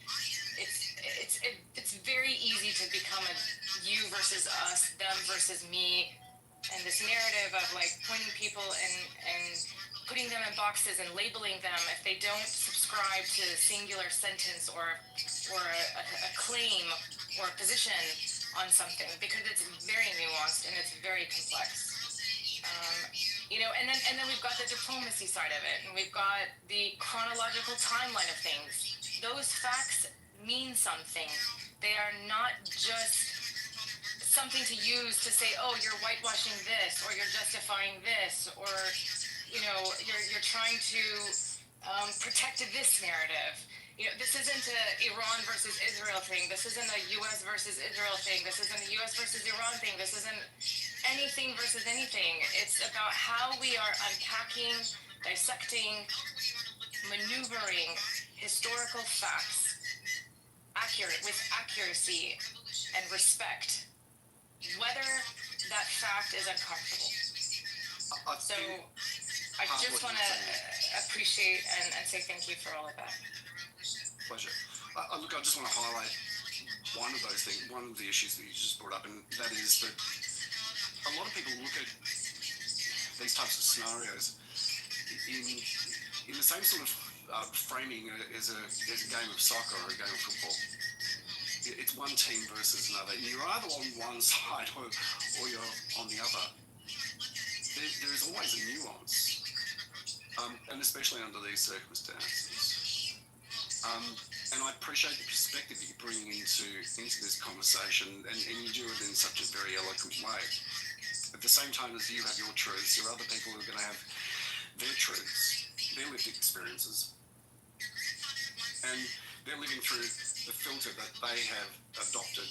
it's very easy to become a you versus us, them versus me, and this narrative of like pointing people and putting them in boxes and labeling them if they don't subscribe to a singular sentence or a claim or a position on something, because it's very nuanced and it's very complex. And then we've got the diplomacy side of it, and we've got the chronological timeline of things. Those facts mean something. They are not just something to use to say, oh, you're whitewashing this, or you're justifying this, or you're trying to protect this narrative. This isn't a Iran versus Israel thing. This isn't a U.S. versus Israel thing. This isn't a U.S. versus Iran thing. This isn't anything versus anything. It's about how we are unpacking, dissecting, maneuvering historical facts with accuracy and respect, whether that fact is uncomfortable. So I just want to appreciate and say thank you for all of that. Pleasure. Look, I just want to highlight one of those things, one of the issues that you just brought up, and that is that a lot of people look at these types of scenarios in the same sort of framing as a game of soccer or a game of football. It's one team versus another. You're either on one side or you're on the other. There is always a nuance, and especially under these circumstances. And I appreciate the perspective that you bring into this conversation, and you do it in such a very eloquent way. At the same time as you have your truths, there are other people who are going to have their truths, their lived experiences, and they're living through the filter that they have adopted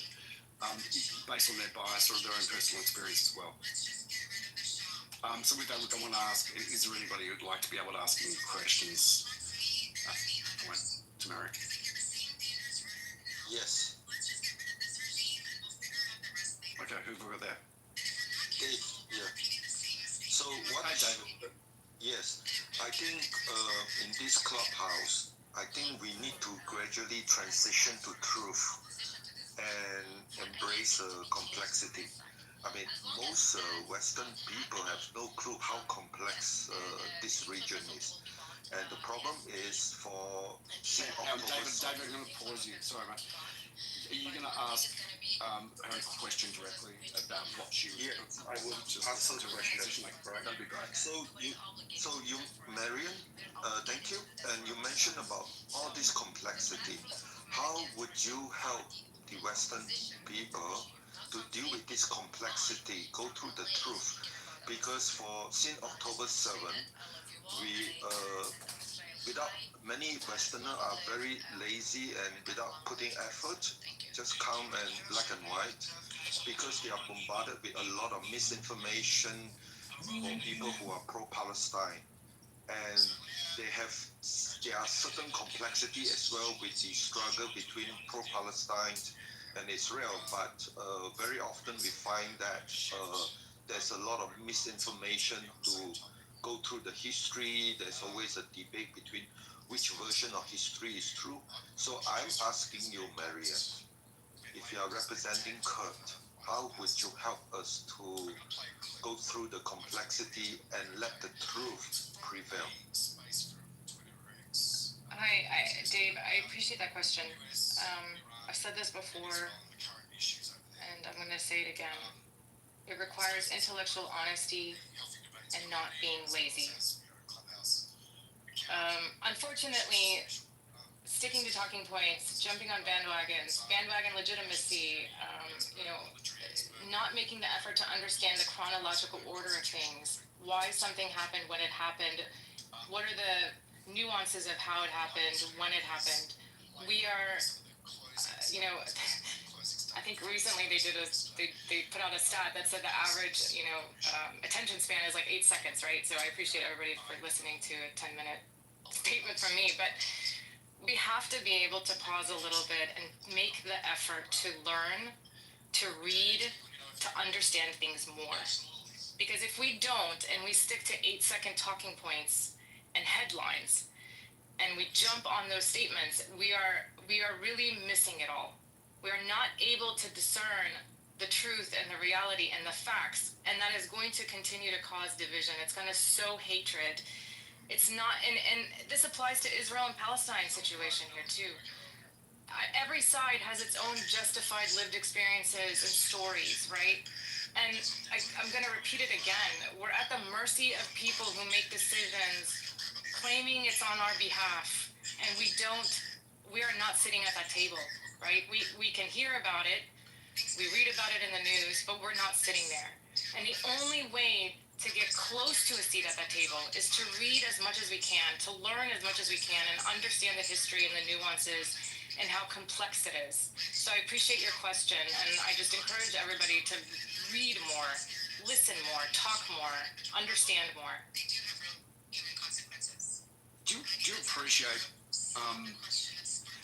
based on their bias or their own personal experience as well. So with that, look, I want to ask, is there anybody who'd like to be able to ask any questions to Merrick? Yes. Okay, who've we got there? Dave, yeah. So what? Hi, David. Yes, I think in this clubhouse, I think we need to gradually transition to truth and embrace complexity. I mean, most Western people have no clue how complex this region is. And the problem is for David, I'm going to pause you. Sorry, mate. Are you going to ask her a question directly about what she was? Yeah, I will just answer the question. That'd be great. So you, Marion, thank you. And you mentioned about all this complexity. How would you help the Western people to deal with this complexity, go through the truth? Because since October 7, we without many Westerners are very lazy and without putting effort, just come and black and white, because they are bombarded with a lot of misinformation for people who are pro-Palestine, and there are certain complexity as well with the struggle between pro-Palestine and Israel, but very often we find that there's a lot of misinformation to go through the history. There's always a debate between which version of history is true. So I'm asking you, Marian, if you are representing Kurt, how would you help us to go through the complexity and let the truth prevail? Dave, I appreciate that question. I've said this before, and I'm going to say it again. It requires intellectual honesty and not being lazy. Unfortunately, sticking to talking points, jumping on bandwagons, bandwagon legitimacy, not making the effort to understand the chronological order of things, why something happened when it happened, what are the nuances of how it happened, when it happened. We are, I think recently they put out a stat that said the average, attention span is like 8 seconds, right? So I appreciate everybody for listening to a 10-minute statement from me, but we have to be able to pause a little bit and make the effort to learn, to read, to understand things more. Because if we don't, and we stick to 8-second talking points and headlines, and we jump on those statements, we are really missing it all. We are not able to discern the truth and the reality and the facts, and that is going to continue to cause division. It's going to sow hatred. It's not, and this applies to Israel and Palestine situation here too. Every side has its own justified lived experiences and stories, right? And I'm going to repeat it again. We're at the mercy of people who make decisions claiming it's on our behalf, and we are not sitting at that table, right? We can hear about it, we read about it in the news, but we're not sitting there. And the only way to get close to a seat at that table is to read as much as we can, to learn as much as we can, and understand the history and the nuances and how complex it is. So I appreciate your question, and I just encourage everybody to read more, listen more, talk more, understand more. Do you appreciate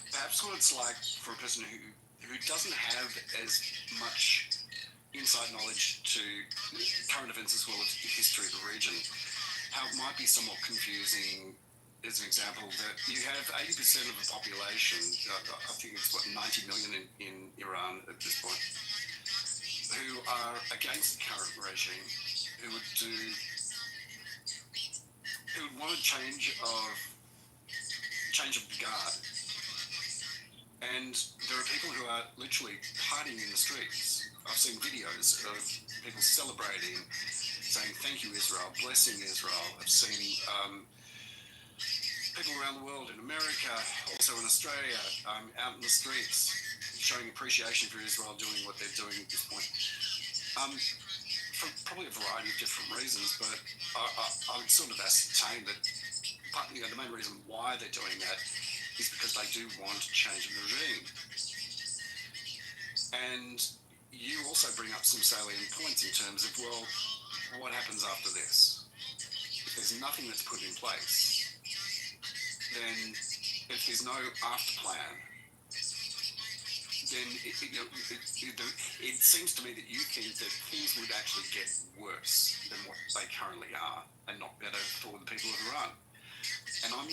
perhaps what it's like for a person who doesn't have as much inside knowledge to current events as well as the history of the region, how it might be somewhat confusing? As an example, that you have 80% of the population, I think it's 90 million in Iran at this point, who are against the current regime, who would want a change of the guard. And there are people who are literally partying in the streets. I've seen videos of people celebrating, saying thank you Israel, blessing Israel. I've seen people around the world, in America, also in Australia, out in the streets, showing appreciation for Israel doing what they're doing at this point. For probably a variety of different reasons, but I would sort of ascertain that the main reason why they're doing that is because they do want to change the regime. And you also bring up some salient points in terms of, well, what happens after this? If there's nothing that's put in place, then if there's no after plan, then it seems to me that you think that things would actually get worse than what they currently are, and not better for the people of Iran. And I'm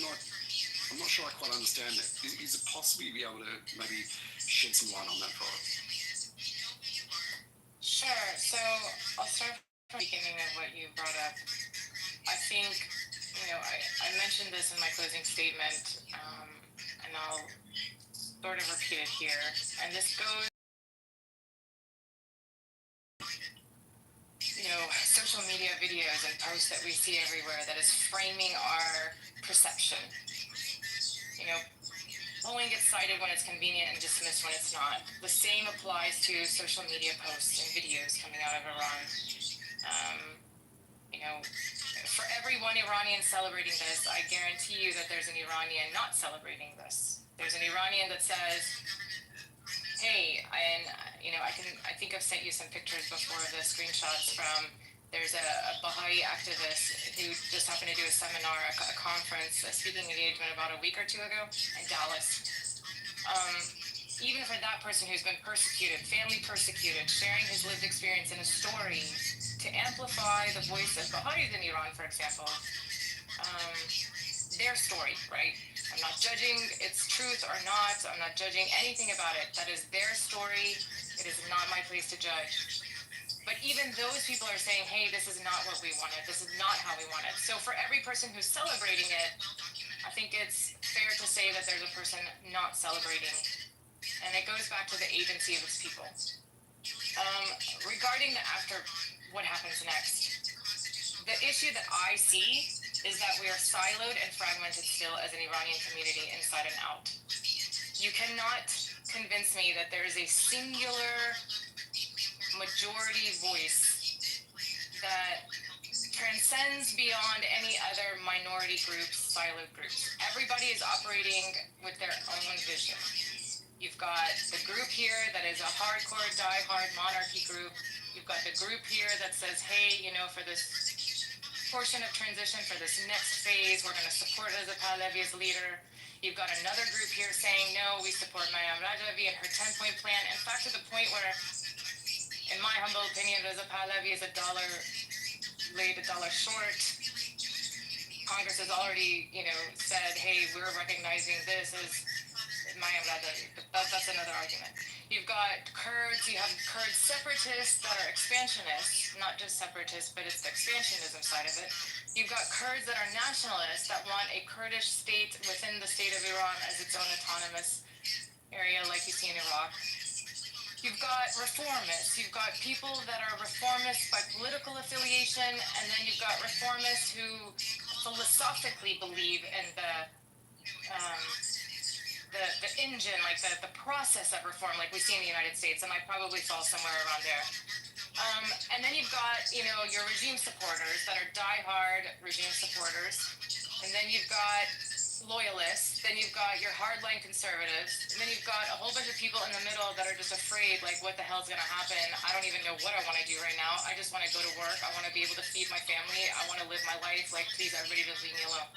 not sure I quite understand that. Is it possible you'd be able to maybe shed some light on that for us? Sure. So I'll start from the beginning of what you brought up. I think, I mentioned this in my closing statement, and I'll sort of repeat it here. And this goes, social media videos and posts that we see everywhere that is framing our perception. Only gets cited when it's convenient and dismissed when it's not. The same applies to social media posts and videos coming out of Iran. For every one Iranian celebrating this, I guarantee you that there's an Iranian not celebrating this. There's an Iranian that says, hey, I think I've sent you some pictures before of the screenshots from, there's a Baha'i activist who just happened to do a seminar, a conference, a speaking engagement about a week or two ago in Dallas. even for that person who's been persecuted, family persecuted, sharing his lived experience in a story to amplify the voice of Baha'is in Iran, for example, their story, right? I'm not judging its truth or not. I'm not judging anything about it. That is their story. It is not my place to judge. But even those people are saying, hey, this is not what we wanted. This is not how we want it. So for every person who's celebrating it, I think it's fair to say that there's a person not celebrating. And it goes back to the agency of its people. Regarding the after, what happens next? The issue that I see is that we are siloed and fragmented still as an Iranian community inside and out. You cannot convince me that there is a singular majority voice that transcends beyond any other minority groups, siloed groups. Everybody is operating with their own vision. You've got the group here that is a hardcore, die-hard monarchy group. You've got the group here that says, hey, you know, for this portion of transition, for this next phase, we're going to support Reza Pahlavi as leader. You've got another group here saying, no, we support Maryam Rajavi and her 10-point plan. In fact, to the point where, in my humble opinion, Reza Pahlavi is laid $1 short. Congress has already, you know, said, hey, we're recognizing this as Maryam Rajavi. But that's another argument. You've got Kurds, you have Kurd separatists that are expansionists, not just separatists, but it's the expansionism side of it. You've got Kurds that are nationalists that want a Kurdish state within the state of Iran as its own autonomous area like you see in Iraq. You've got reformists, you've got people that are reformists by political affiliation, and then you've got reformists who philosophically believe in the engine, like the process of reform, like we see in the United States, and I probably fall somewhere around there. And then you've got, you know, your regime supporters that are diehard regime supporters, and then you've got loyalists, then you've got your hardline conservatives, and then you've got a whole bunch of people in the middle that are just afraid, like, what the hell's gonna happen? I don't even know what I want to do right now. I just want to go to work. I want to be able to feed my family. I want to live my life. Like, please, everybody just leave me alone.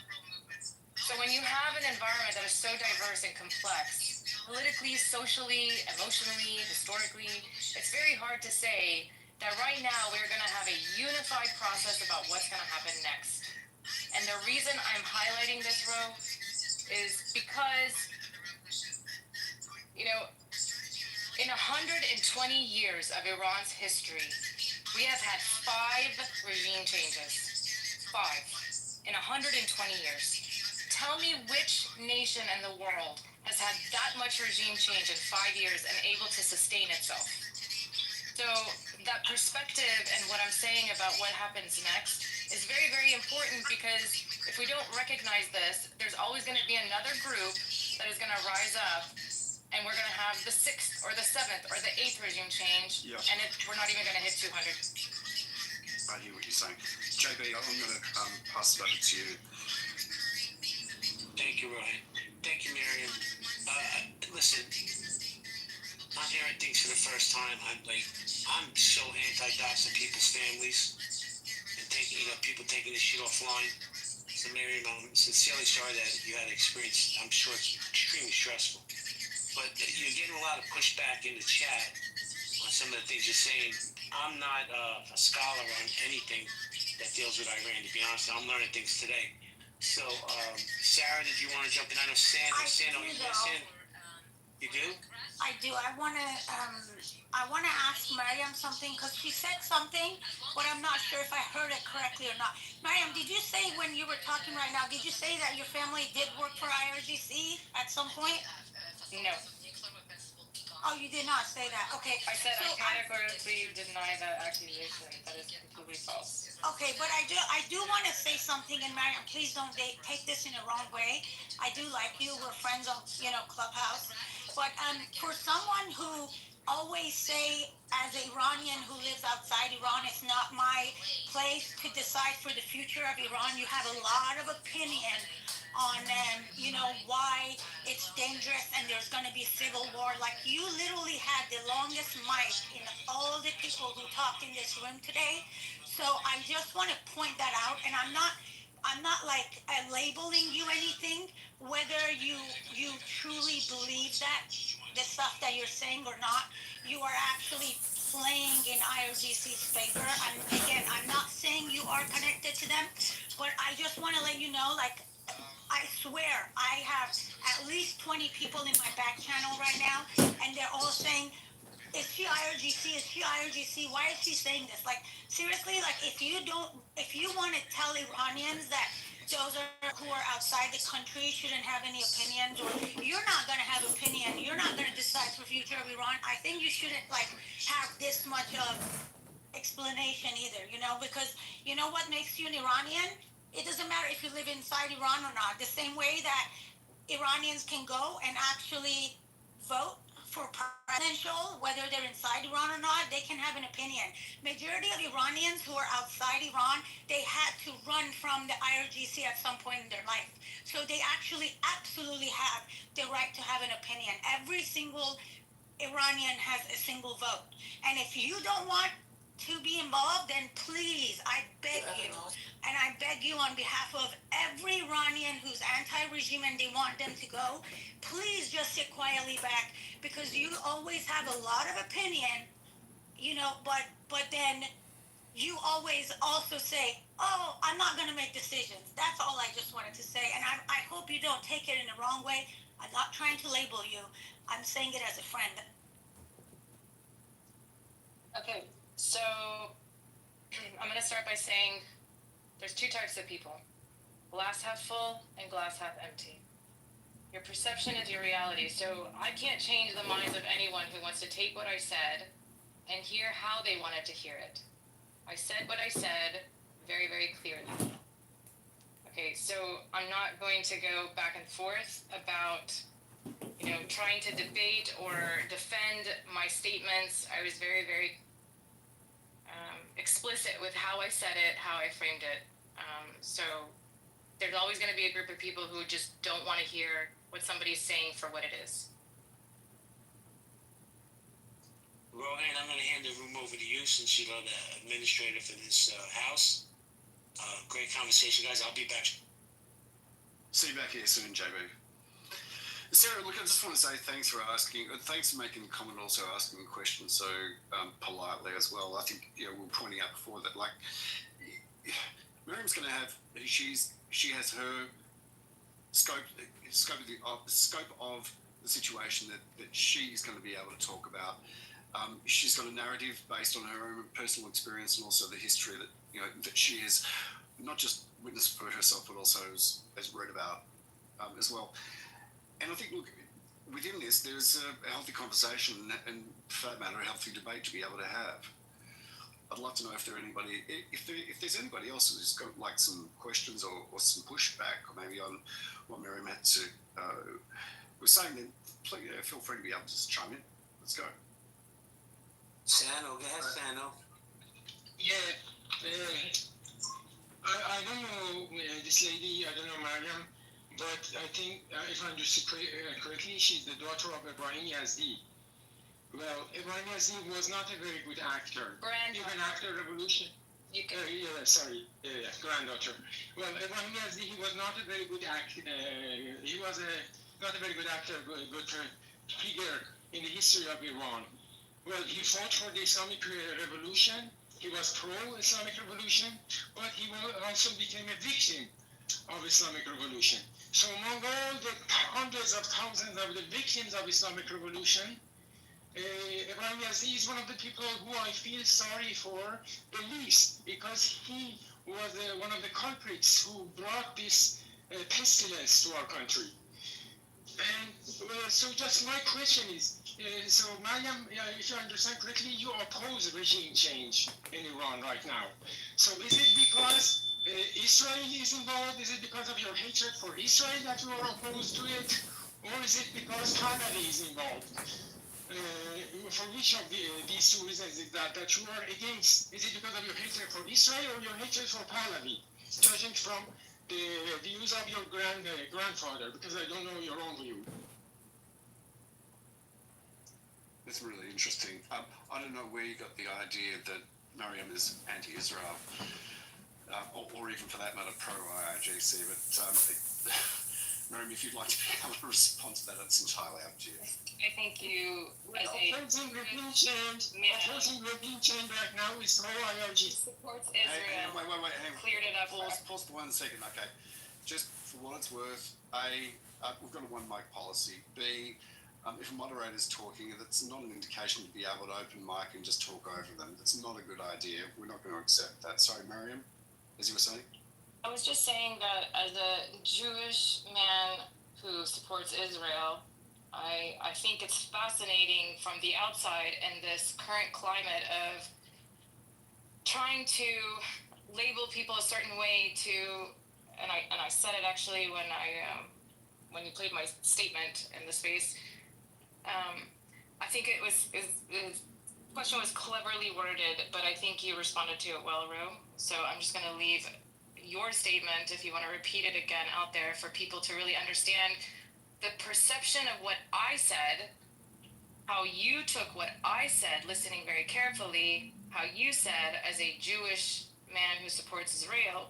So when you have an environment that is so diverse and complex, politically, socially, emotionally, historically, it's very hard to say that right now we're going to have a unified process about what's going to happen next. And the reason I'm highlighting this, Ro, is because, you know, in 120 years of Iran's history, we have had 5 regime changes. 5. In 120 years. Tell me which nation in the world has had that much regime change in 5 years and able to sustain itself. So that perspective and what I'm saying about what happens next is very, very important, because if we don't recognize this, there's always going to be another group that is going to rise up, and we're going to have the 6th or the 7th or the 8th regime change, and we're not even going to hit 200. I hear what you're saying. JB, I'm going to pass it over to you. Thank you, Rohan. Thank you, Miriam. Listen, I'm hearing things for the first time. I'm so anti-dox to people's families and taking, you know, people taking this shit offline. So, Miriam, I'm sincerely sorry that you had experience. I'm sure it's extremely stressful. But you're getting a lot of pushback in the chat on some of the things you're saying. I'm not a scholar on anything that deals with Iran, to be honest. I'm learning things today. So, Sarah, did you want to jump in? I know Sam. You do? I do. I want to ask Mariam something, because she said something, but I'm not sure if I heard it correctly or not. Mariam, did you say when you were talking right now, did you say that your family did work for IRGC at some point? No. Oh, you did not say that. Okay. I said so I categorically deny that accusation. That is completely false. Okay, but I do want to say something, and Mariam, please don't take this in the wrong way. I do like you. We're friends on, you know, Clubhouse. But for someone who always say, as an Iranian who lives outside Iran, it's not my place to decide for the future of Iran, you have a lot of opinion on you know, why it's dangerous and there's going to be civil war. Like, you literally had the longest mic in all the people who talked in this room today. So I just want to point that out, and I'm not like labeling you anything, whether you truly believe that the stuff that you're saying or not, you are actually playing in IRGC's favor. I'm not saying you are connected to them, but I just want to let you know, like, I swear I have at least 20 people in my back channel right now, and they're all saying, is she IRGC? Is she IRGC? Why is she saying this? Like, seriously, like, if you want to tell Iranians that those who are outside the country shouldn't have any opinions, or you're not going to have opinion, you're not going to decide for future of Iran, I think you shouldn't, like, have this much of explanation either, because you know what makes you an Iranian? It doesn't matter if you live inside Iran or not. The same way that Iranians can go and actually vote for presidential, whether they're inside Iran or not, they can have an opinion. Majority of Iranians who are outside Iran, they had to run from the IRGC at some point in their life. So they actually absolutely have the right to have an opinion. Every single Iranian has a single vote. And if you don't want to be involved, then please, I beg you, and I beg you on behalf of every Iranian who's anti-regime and they want them to go, please just sit quietly back, because you always have a lot of opinion, but then you always also say, oh, I'm not going to make decisions. That's all I just wanted to say. And I hope you don't take it in the wrong way. I'm not trying to label you. I'm saying it as a friend. Okay, so I'm going to start by saying there's two types of people, glass half full and glass half empty. Your perception is your reality, so I can't change the minds of anyone who wants to take what I said and hear how they wanted to hear it. I said what I said very, very clearly. Okay, so I'm not going to go back and forth about, trying to debate or defend my statements. I was very, very explicit with how I said it, how I framed it. So there's always going to be a group of people who just don't want to hear what somebody's saying for what it is. Rohan, I'm going to hand the room over to you since you're the administrator for this house. Great conversation, guys. I'll be back. See you back here soon, JB. Sarah, look, I just want to say thanks for making a comment, also asking a question so politely as well. I think we were pointing out before that, like, Miriam's going to have, she has her scope of the situation that she is going to be able to talk about. She's got a narrative based on her own personal experience and also the history that she has not just witnessed for herself but also has read about as well. And I think, look, within this, there's a healthy conversation and, for that matter, a healthy debate to be able to have. I'd love to know if there's anybody else who's got like some questions or some pushback, or maybe on what Miriam had to was saying. Then please, feel free to be able to just chime in. Let's go. Sano, go ahead, Sano. Yeah, I don't know this lady. I don't know Mariam. But I think, if I understood correctly, she's the daughter of Ibrahim Yazdi. Well, Ibrahim Yazdi was not a very good actor. Even after revolution. Granddaughter. Well, Ibrahim Yazdi, he was not a very good actor. He was not a very good actor, good figure in the history of Iran. Well, he fought for the Islamic Revolution. He was pro-Islamic Revolution, but he also became a victim of Islamic Revolution. So among all the hundreds of thousands of the victims of Islamic Revolution, Ibrahim Yazdi is one of the people who I feel sorry for the least, because he was one of the culprits who brought this pestilence to our country. And so just my question is, so Mariam, if you understand correctly, you oppose regime change in Iran right now. So is it because Israel is involved? Is it because of your hatred for Israel that you are opposed to it? Or is it because Pahlavi is involved? For which of these two reasons is that you are against? Is it because of your hatred for Israel or your hatred for Pahlavi? Judging from the views of your grandfather, because I don't know your own view. That's really interesting. I don't know where you got the idea that Mariam is anti-Israel. Or even for that matter pro-IRGC, but Miriam, if you'd like to be able to respond to that, it's entirely up to you. I think you, as a Opposing regime change, opposing regime change right now is no IRG. supports Hey, Israel, wait, hang on. cleared it up. Pause for 1 second, okay. Just for what it's worth, A, we've got a one mic policy. B, if a moderator is talking, that's not an indication to be able to open mic and just talk over them. That's not a good idea. We're not going to accept that. Sorry, Miriam, as you were saying? I was just saying that as a Jewish man who supports Israel, I think it's fascinating from the outside in this current climate of trying to label people a certain way to, and I said it actually when you played my statement in the space. I think the question was cleverly worded, but I think you responded to it well, Ro. So I'm just going to leave your statement, if you want to repeat it again out there for people to really understand the perception of what I said, how you took what I said, listening very carefully, how you said as a Jewish man who supports Israel,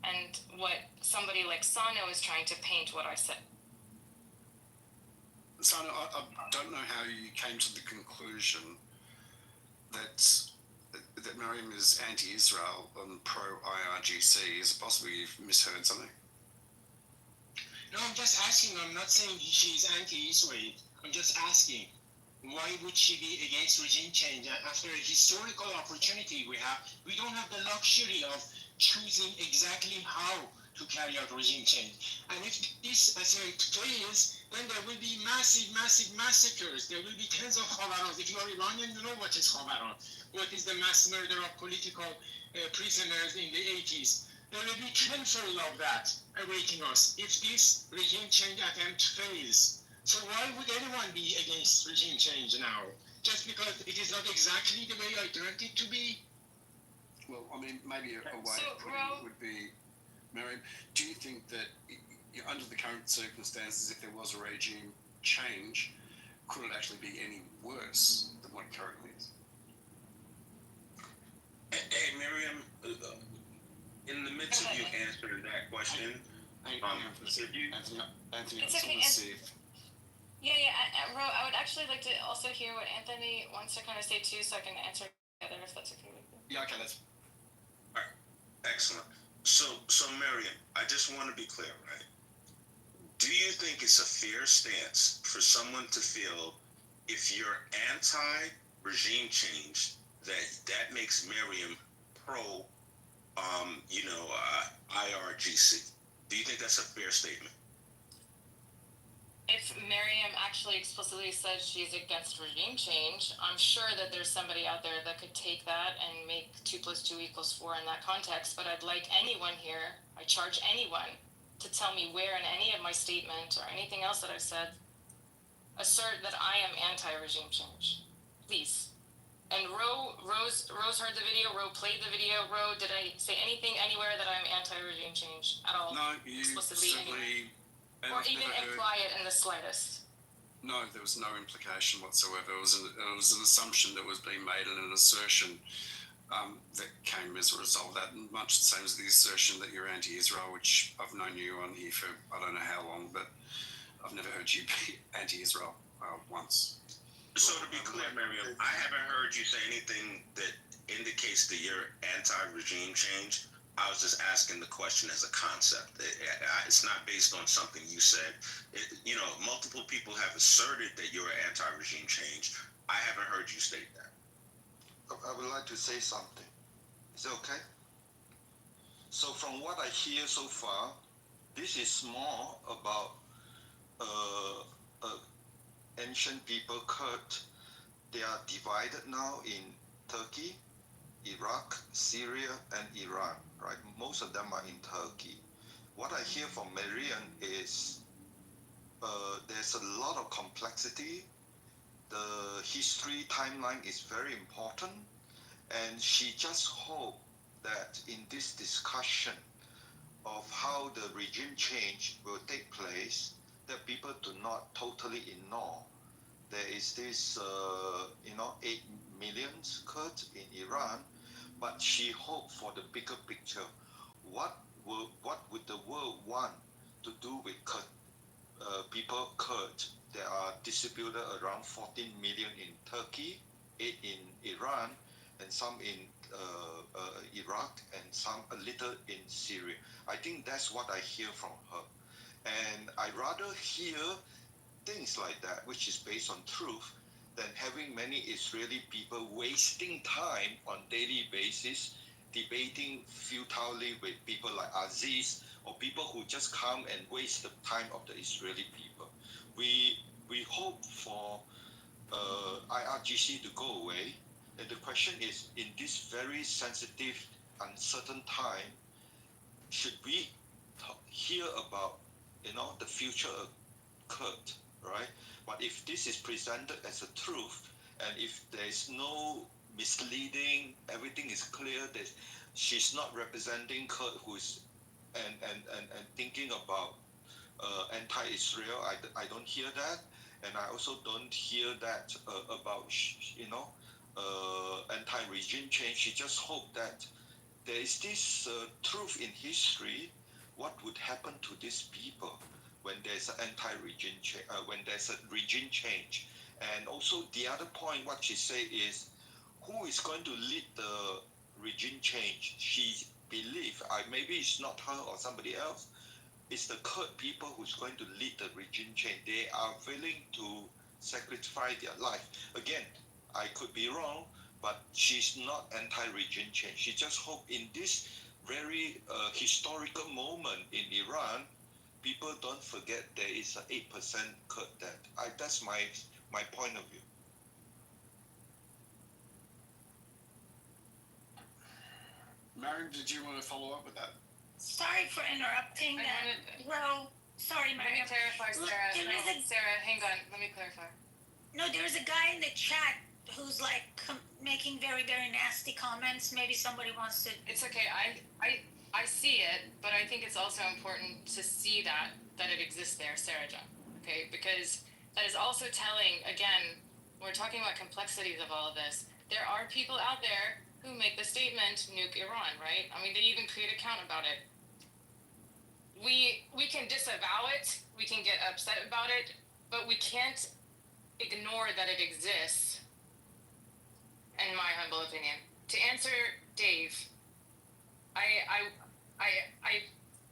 and what somebody like Sano is trying to paint what I said. Sano, I don't know how you came to the conclusion that Miriam is anti-Israel and pro-IRGC. Is it possible you've misheard something? No, I'm just asking. I'm not saying she's anti-Israel. I'm just asking, why would she be against regime change after a historical opportunity we have? We don't have the luxury of choosing exactly how to carry out regime change. And if this fails, then there will be massive massacres. There will be tens of Khabarans. If you are Iranian, you know what is Khabaran. What is the mass murder of political prisoners in the 80s. There will be tenfold of that awaiting us if this regime change attempt fails. So why would anyone be against regime change now? Just because it is not exactly the way I dreamt it to be? Well, I mean, maybe a way of putting it would be, Miriam, do you think that under the current circumstances, if there was a regime change, could it actually be any worse than what it currently is? Hey, Miriam, in the midst of you answering that question, Anthony, it's okay. Ro, I would actually like to also hear what Anthony wants to kind of say too, so I can answer together if that's okay with you. Yeah, okay, that's. All right, excellent. So Miriam, I just want to be clear, right? Do you think it's a fair stance for someone to feel if you're anti-regime change that makes Miriam pro, IRGC? Do you think that's a fair statement? If Miriam actually explicitly says she's against regime change, I'm sure that there's somebody out there that could take that and make 2 + 2 = 4 in that context. But I'd like anyone here, I charge anyone, to tell me where in any of my statement or anything else that I've said, assert that I am anti-regime change. Please. And Rose heard the video, Ro played the video. Ro, did I say anything anywhere that I'm anti-regime change at all? No, you explicitly certainly... Or even imply it in the slightest? No, there was no implication whatsoever. It was an assumption that was being made and an assertion that came as a result of that, much the same as the assertion that you're anti-Israel, which I've known you on here for I don't know how long, but I've never heard you be anti-Israel once. So to be clear, Miriam, I haven't heard you say anything that indicates that you're anti-regime change. I was just asking the question as a concept. It's not based on something you said. Multiple people have asserted that you're anti-regime change. I haven't heard you state that. I would like to say something. Is it okay? So from what I hear so far, this is more about ancient people, Kurd. They are divided now in Turkey, Iraq, Syria, and Iran, right? Most of them are in Turkey. What I hear from Marian is there's a lot of complexity. The history timeline is very important, and she just hoped that in this discussion of how the regime change will take place, that people do not totally ignore. There is this, 8 million Kurds in Iran, but she hoped for the bigger picture. What would the world want to do with Kurd, people Kurd. There are distributed around 14 million in Turkey, 8 in Iran, and some in Iraq, and some a little in Syria. I think that's what I hear from her. And I rather hear things like that, which is based on truth, than having many Israeli people wasting time on daily basis, debating futilely with people like Aziz, or people who just come and waste the time of the Israeli people. We hope for IRGC to go away. And the question is, in this very sensitive, uncertain time, should we hear about, the future of Kurd, right? But if this is presented as a truth, and if there's no misleading, everything is clear that she's not representing Kurd who's and thinking about anti-Israel, I don't hear that, and I also don't hear that about anti-regime change. She just hope that there is this truth in history. What would happen to these people when there's an anti-regime change, when there's a regime change? And also the other point, what she say is, who is going to lead the regime change? She believe, maybe it's not her or somebody else, it's the Kurd people who's going to lead the regime change. They are willing to sacrifice their life. Again, I could be wrong, but she's not anti-regime change. She just hope in this very historical moment in Iran, people don't forget there is an 8% Kurd death. That's my point of view. Mariam, did you want to follow up with that? Sorry for interrupting that. Well, sorry, Let me Mariam. clarify, Look, Sarah. there is a- Sarah, hang on. Let me clarify. No, there's a guy in the chat who's like making very, very nasty comments. Maybe somebody wants to. It's okay. I see it, but I think it's also important to see that it exists there, Sarah John. Okay, because that is also telling. Again, we're talking about complexities of all of this. There are people out there who make the statement, nuke Iran, right? I mean, they even create an account about it. We can disavow it, we can get upset about it, but we can't ignore that it exists, in my humble opinion. To answer Dave, I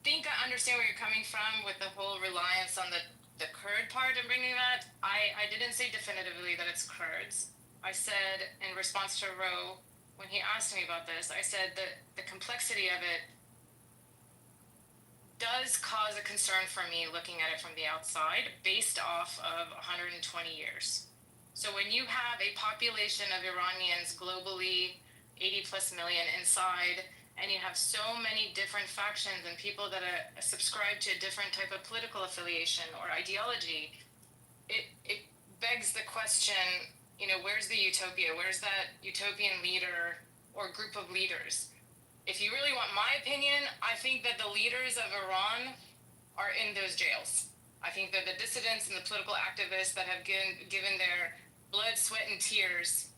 think I understand where you're coming from with the whole reliance on the Kurd part and bringing that. I didn't say definitively that it's Kurds. I said in response to Ro, when he asked me about this, I said that the complexity of it does cause a concern for me looking at it from the outside based off of 120 years. So when you have a population of Iranians globally, 80 plus million inside, and you have so many different factions and people that subscribe to a different type of political affiliation or ideology, it begs the question, where's the utopia? Where's that utopian leader or group of leaders? If you really want my opinion, I think that the leaders of Iran are in those jails. I think that the dissidents and the political activists that have given their blood, sweat, and tears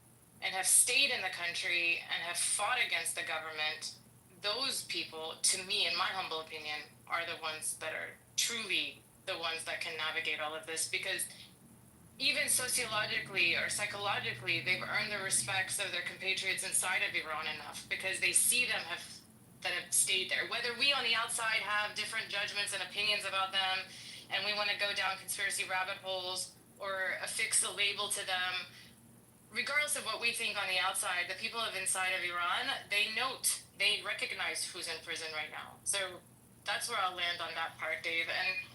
and have stayed in the country and have fought against the government, those people, to me, in my humble opinion, are the ones that are truly the ones that can navigate all of this, because even sociologically or psychologically, they've earned the respects of their compatriots inside of Iran enough because they see them that have stayed there. Whether we on the outside have different judgments and opinions about them, and we want to go down conspiracy rabbit holes or affix a label to them, regardless of what we think on the outside, the people of inside of Iran, they recognize who's in prison right now. So that's where I'll land on that part, Dave. And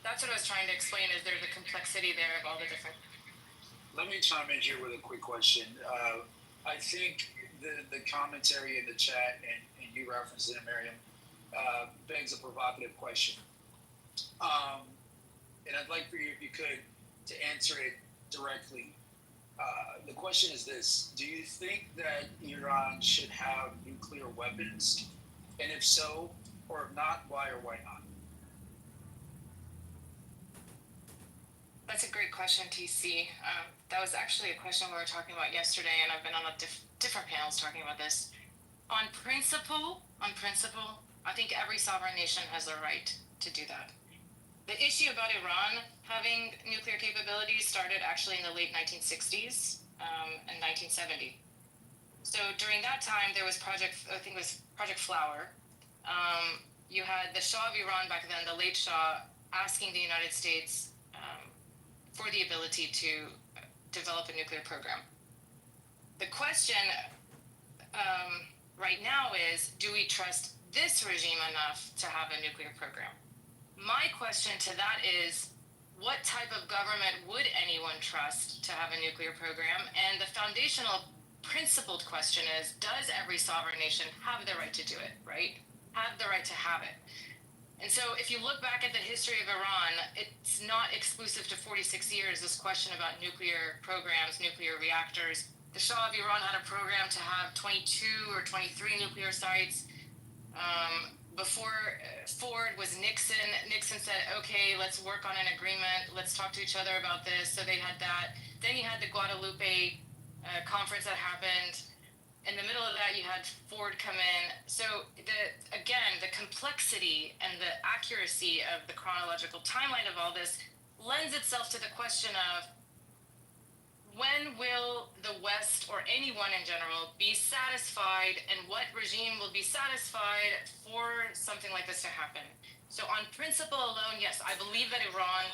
that's what I was trying to explain, is there's a complexity there of all the different. Let me chime in here with a quick question. I think the commentary in the chat and you referencing it, Miriam, begs a provocative question. And I'd like for you, if you could, to answer it directly. The question is this: do you think that Iran should have nuclear weapons? And if so, or if not, why or why not? That's a great question, TC. That was actually a question we were talking about yesterday, and I've been on different panels talking about this. On principle, I think every sovereign nation has the right to do that. The issue about Iran having nuclear capabilities started actually in the late 1960s and 1970. So during that time, there was I think it was Project Flower. You had the Shah of Iran back then, the late Shah, asking the United States for the ability to develop a nuclear program. The question right now is, do we trust this regime enough to have a nuclear program? My question to that is, what type of government would anyone trust to have a nuclear program? And the foundational principled question is, does every sovereign nation have the right to do it, right? Have the right to have it. And so if you look back at the history of Iran, it's not exclusive to 46 years, this question about nuclear programs, nuclear reactors. The Shah of Iran had a program to have 22 or 23 nuclear sites. Before Ford was Nixon. Nixon said, okay, let's work on an agreement. Let's talk to each other about this. So they had that. Then you had the Guadalupe conference that happened. In the middle of that, you had Ford come in. So the complexity and the accuracy of the chronological timeline of all this lends itself to the question of, when will the West or anyone in general be satisfied, and what regime will be satisfied for something like this to happen? So on principle alone, yes, I believe that Iran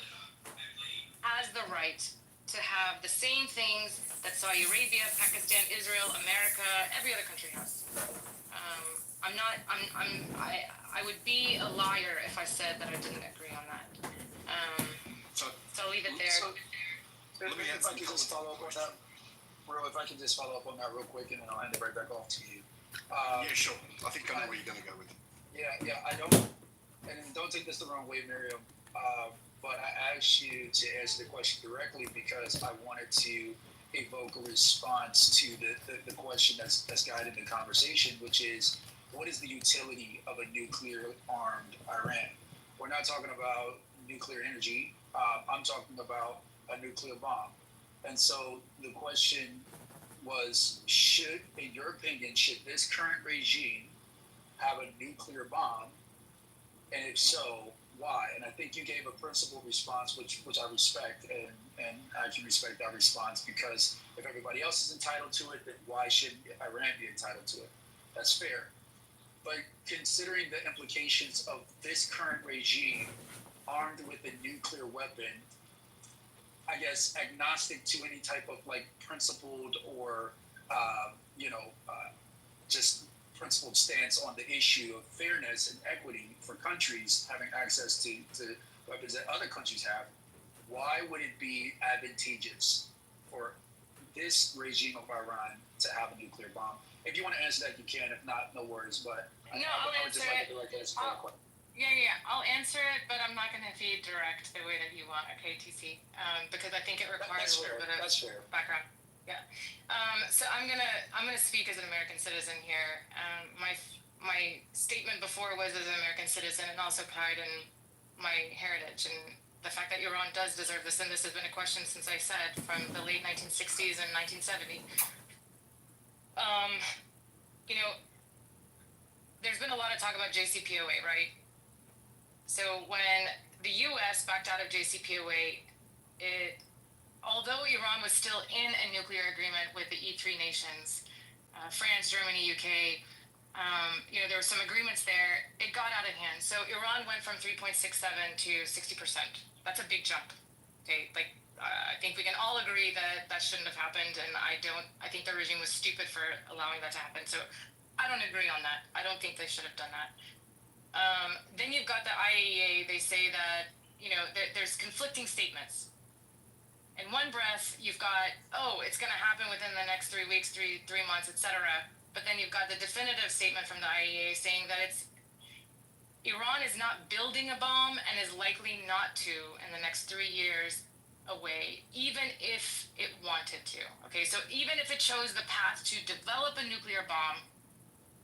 has the right to have the same things that Saudi Arabia, Pakistan, Israel, America, every other country has. I would be a liar if I said that I didn't agree on that. So I'll leave it there. Let me if I could just follow up on that, if I can just follow up on that real quick, and then I'll hand it right back off to you. Yeah, sure. I think I know where you're going to go with it. Yeah. I don't, and don't take this the wrong way, Miriam. But I asked you to answer the question directly because I wanted to evoke a response to the question that's guiding the conversation, which is, what is the utility of a nuclear-armed Iran? We're not talking about nuclear energy. I'm talking about a nuclear bomb. And so the question was, in your opinion, should this current regime have a nuclear bomb? And if so, why? And I think you gave a principled response, which I respect, and I can respect that response, because if everybody else is entitled to it, then why shouldn't Iran be entitled to it? That's fair. But considering the implications of this current regime armed with a nuclear weapon, I guess agnostic to any type of principled or just principled stance on the issue of fairness and equity for countries having access to weapons that other countries have, why would it be advantageous for this regime of Iran to have a nuclear bomb? If you want to answer that, you can. If not, no worries. But I would just like a direct answer to that question. Yeah. I'll answer it, but I'm not going to be direct the way that you want, okay, TC? Because I think it requires a little bit of background. Yeah. So I'm gonna speak as an American citizen here. My statement before was as an American citizen, and also pride in my heritage and the fact that Iran does deserve this. And this has been a question since I said from the late 1960s and 1970. There's been a lot of talk about JCPOA, right? So when the U.S. backed out of JCPOA, although Iran was still in a nuclear agreement with the E3 nations, France, Germany, UK, there were some agreements there, it got out of hand. So Iran went from 3.67 to 60%. That's a big jump. Okay, I think we can all agree that that shouldn't have happened, and I think the regime was stupid for allowing that to happen. So I don't agree on that. I don't think they should have done that. Then you've got the IAEA. They say that, there's conflicting statements. In one breath, you've got, it's going to happen within the next 3 weeks, three months, etc. But then you've got the definitive statement from the IAEA saying that Iran is not building a bomb and is likely not to in the next 3 years away, even if it wanted to. Okay, so even if it chose the path to develop a nuclear bomb,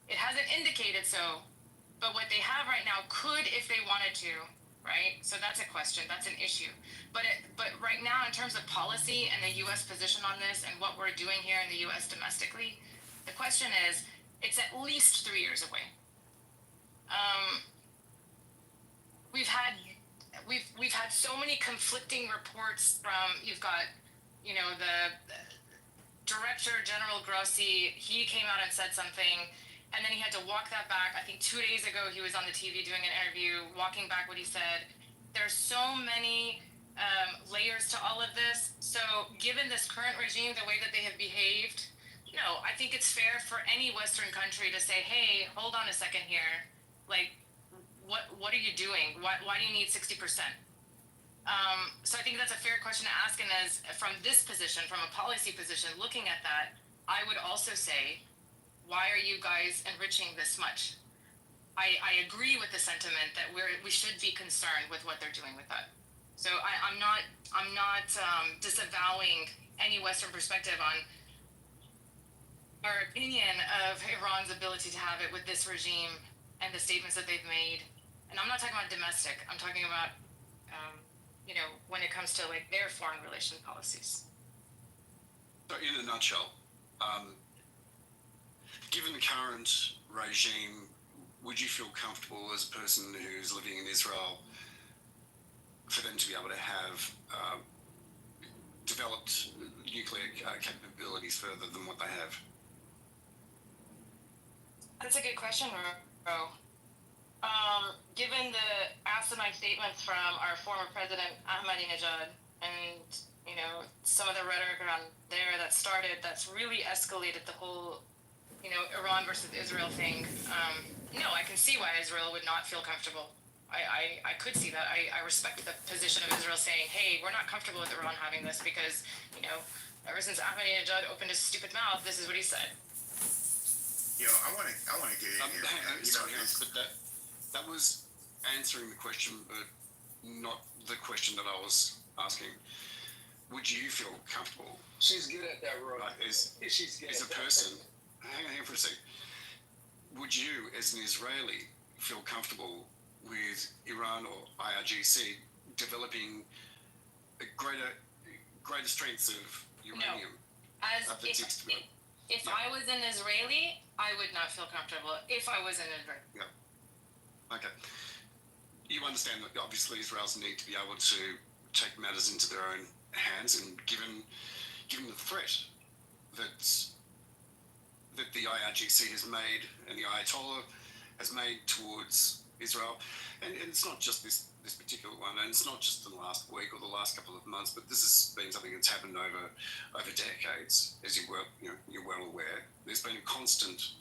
it hasn't indicated so. But what they have right now could if they wanted to, right? So that's a question, that's an issue. But right now, in terms of policy and the U.S. position on this and what we're doing here in the U.S. domestically, the question is, it's at least 3 years away. we've had so many conflicting reports from, you've got, you know, the Director General Grossi, he came out and said something, and then he had to walk that back. I think 2 days ago he was on the TV doing an interview, walking back what he said. There's so many layers to all of this. So given this current regime, the way that they have behaved, you know, I think it's fair for any Western country to say, hey, hold on a second here. Like, what are you doing? Why do you need 60%? So I think that's a fair question to ask. And as from this position, from a policy position, looking at that, I would also say, why are you guys enriching this much? I agree with the sentiment that we should be concerned with what they're doing with that. So I'm not disavowing any Western perspective on our opinion of Iran's ability to have it with this regime and the statements that they've made. And I'm not talking about domestic. I'm talking about you know, when it comes to like their foreign relation policies. So in a nutshell, given the current regime, would you feel comfortable as a person who's living in Israel for them to be able to have developed nuclear capabilities further than what they have? That's a good question, Ro. Given the asinine statements from our former president Ahmadinejad, and you know some of the rhetoric around there that's really escalated the whole, you know, Iran versus Israel thing. No, I can see why Israel would not feel comfortable. I could see that. I respect the position of Israel saying, hey, we're not comfortable with Iran having this because, you know, ever since Ahmadinejad opened his stupid mouth, this is what he said. You know, I want to get in here. But that was answering the question, but not the question that I was asking. Would you feel comfortable? She's good at that, Roy. She's good as a person. Hang on for a second. Would you, as an Israeli, feel comfortable with Iran or IRGC developing a greater strengths of uranium? No. If I was an Israeli, I would not feel comfortable. If I was an Israeli. Yeah. Okay. You understand that obviously Israel's need to be able to take matters into their own hands, and given the threat that the IRGC has made and the Ayatollah has made towards Israel, and it's not just this particular one, and it's not just the last week or the last couple of months, but this has been something that's happened over decades, as you're well aware. There's been a constant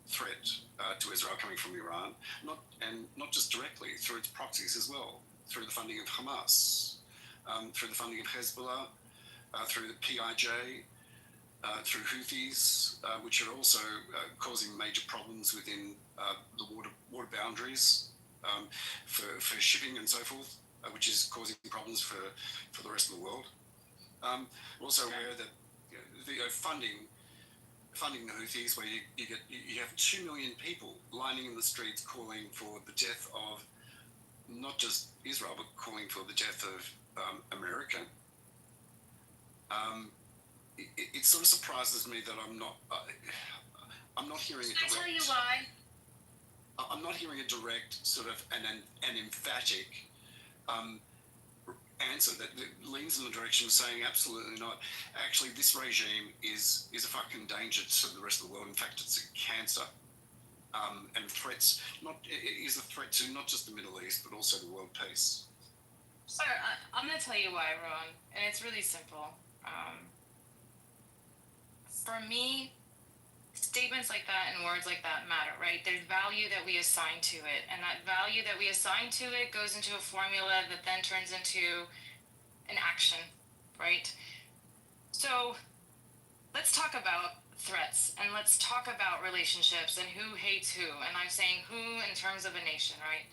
threat to Israel coming from Iran, not just directly, through its proxies as well, through the funding of Hamas, through the funding of Hezbollah, through the PIJ, through Houthis, which are also causing major problems within the water boundaries for shipping and so forth, which is causing problems for the rest of the world. We're also aware that the funding the Houthis, where you have 2 million people lining in the streets calling for the death of not just Israel, but calling for the death of America. It sort of surprises me that I'm not hearing a direct. Can I tell you why? I'm not hearing a direct sort of an emphatic answer that leans in the direction of saying absolutely not. Actually, this regime is a fucking danger to the rest of the world. In fact, it's a cancer, and is a threat to not just the Middle East but also the world peace. Sir, I'm going to tell you why, Ron, and it's really simple. For me, statements like that and words like that matter, right? There's value that we assign to it, and that value that we assign to it goes into a formula that then turns into an action, right? So let's talk about threats, and let's talk about relationships and who hates who, and I'm saying who in terms of a nation, right?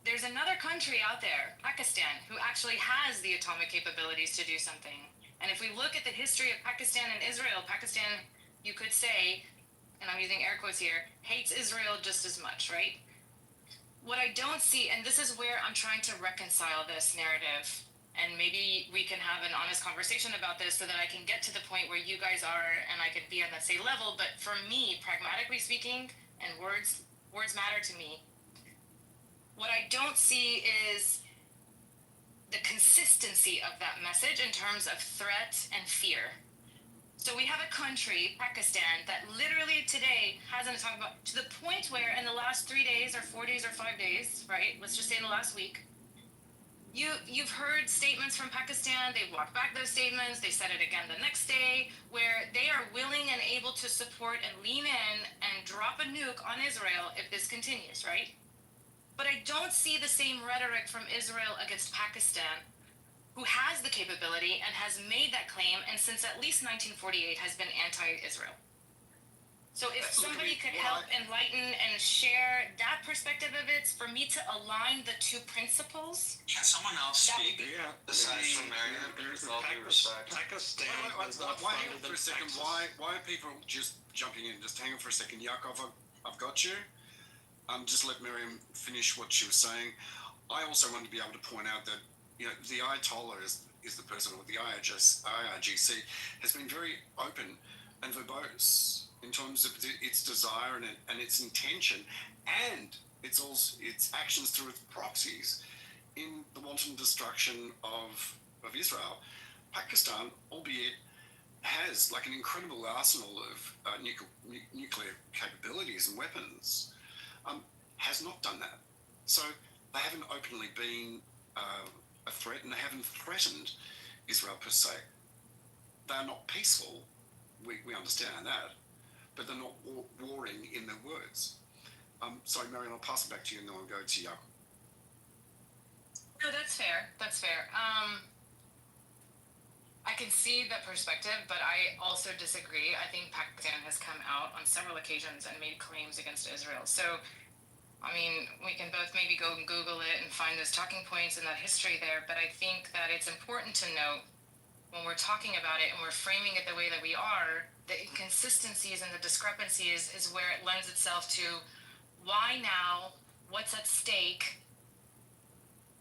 There's another country out there, Pakistan, who actually has the atomic capabilities to do something. And if we look at the history of Pakistan and Israel, Pakistan, you could say, and I'm using air quotes here, hates Israel just as much, right? What I don't see, and this is where I'm trying to reconcile this narrative, and maybe we can have an honest conversation about this so that I can get to the point where you guys are and I could be on the same level. But for me, pragmatically speaking, and words matter to me, what I don't see is the consistency of that message in terms of threat and fear. So we have a country, Pakistan, that literally today hasn't talked about, to the point where in the last 3 days or 4 days or 5 days, right? Let's just say in the last week, you've heard statements from Pakistan. They walked back those statements. They said it again the next day, where they are willing and able to support and lean in and drop a nuke on Israel if this continues, right? But I don't see the same rhetoric from Israel against Pakistan, who has the capability and has made that claim, and since at least 1948 has been anti-Israel. So if somebody could help enlighten and share that perspective of it, for me to align the two principles. Can someone else speak? Aside from Mariam, with all due respect. Pakistan was not hang on funded for a second. Why are people just jumping in? Just hang on for a second. Yakov, I've got you. Just let Miriam finish what she was saying. I also want to be able to point out that, you know, the Ayatollah is the person, or the IRGC has been very open and verbose in terms of its desire and its intention, and its actions through its proxies in the wanton destruction of Israel. Pakistan, albeit has like an incredible arsenal of nuclear capabilities and weapons, has not done that. So they haven't openly been a threat, and they haven't threatened Israel per se. They are not peaceful. We understand that, but they're not warring in their words. Sorry, Marion, I'll pass it back to you, and then I'll go to Jakob. No, that's fair. That's fair. I can see that perspective, but I also disagree. I think Pakistan has come out on several occasions and made claims against Israel. So, I mean, we can both maybe go and Google it and find those talking points and that history there, but I think that it's important to note when we're talking about it and we're framing it the way that we are, the inconsistencies and the discrepancies is where it lends itself to why now, what's at stake,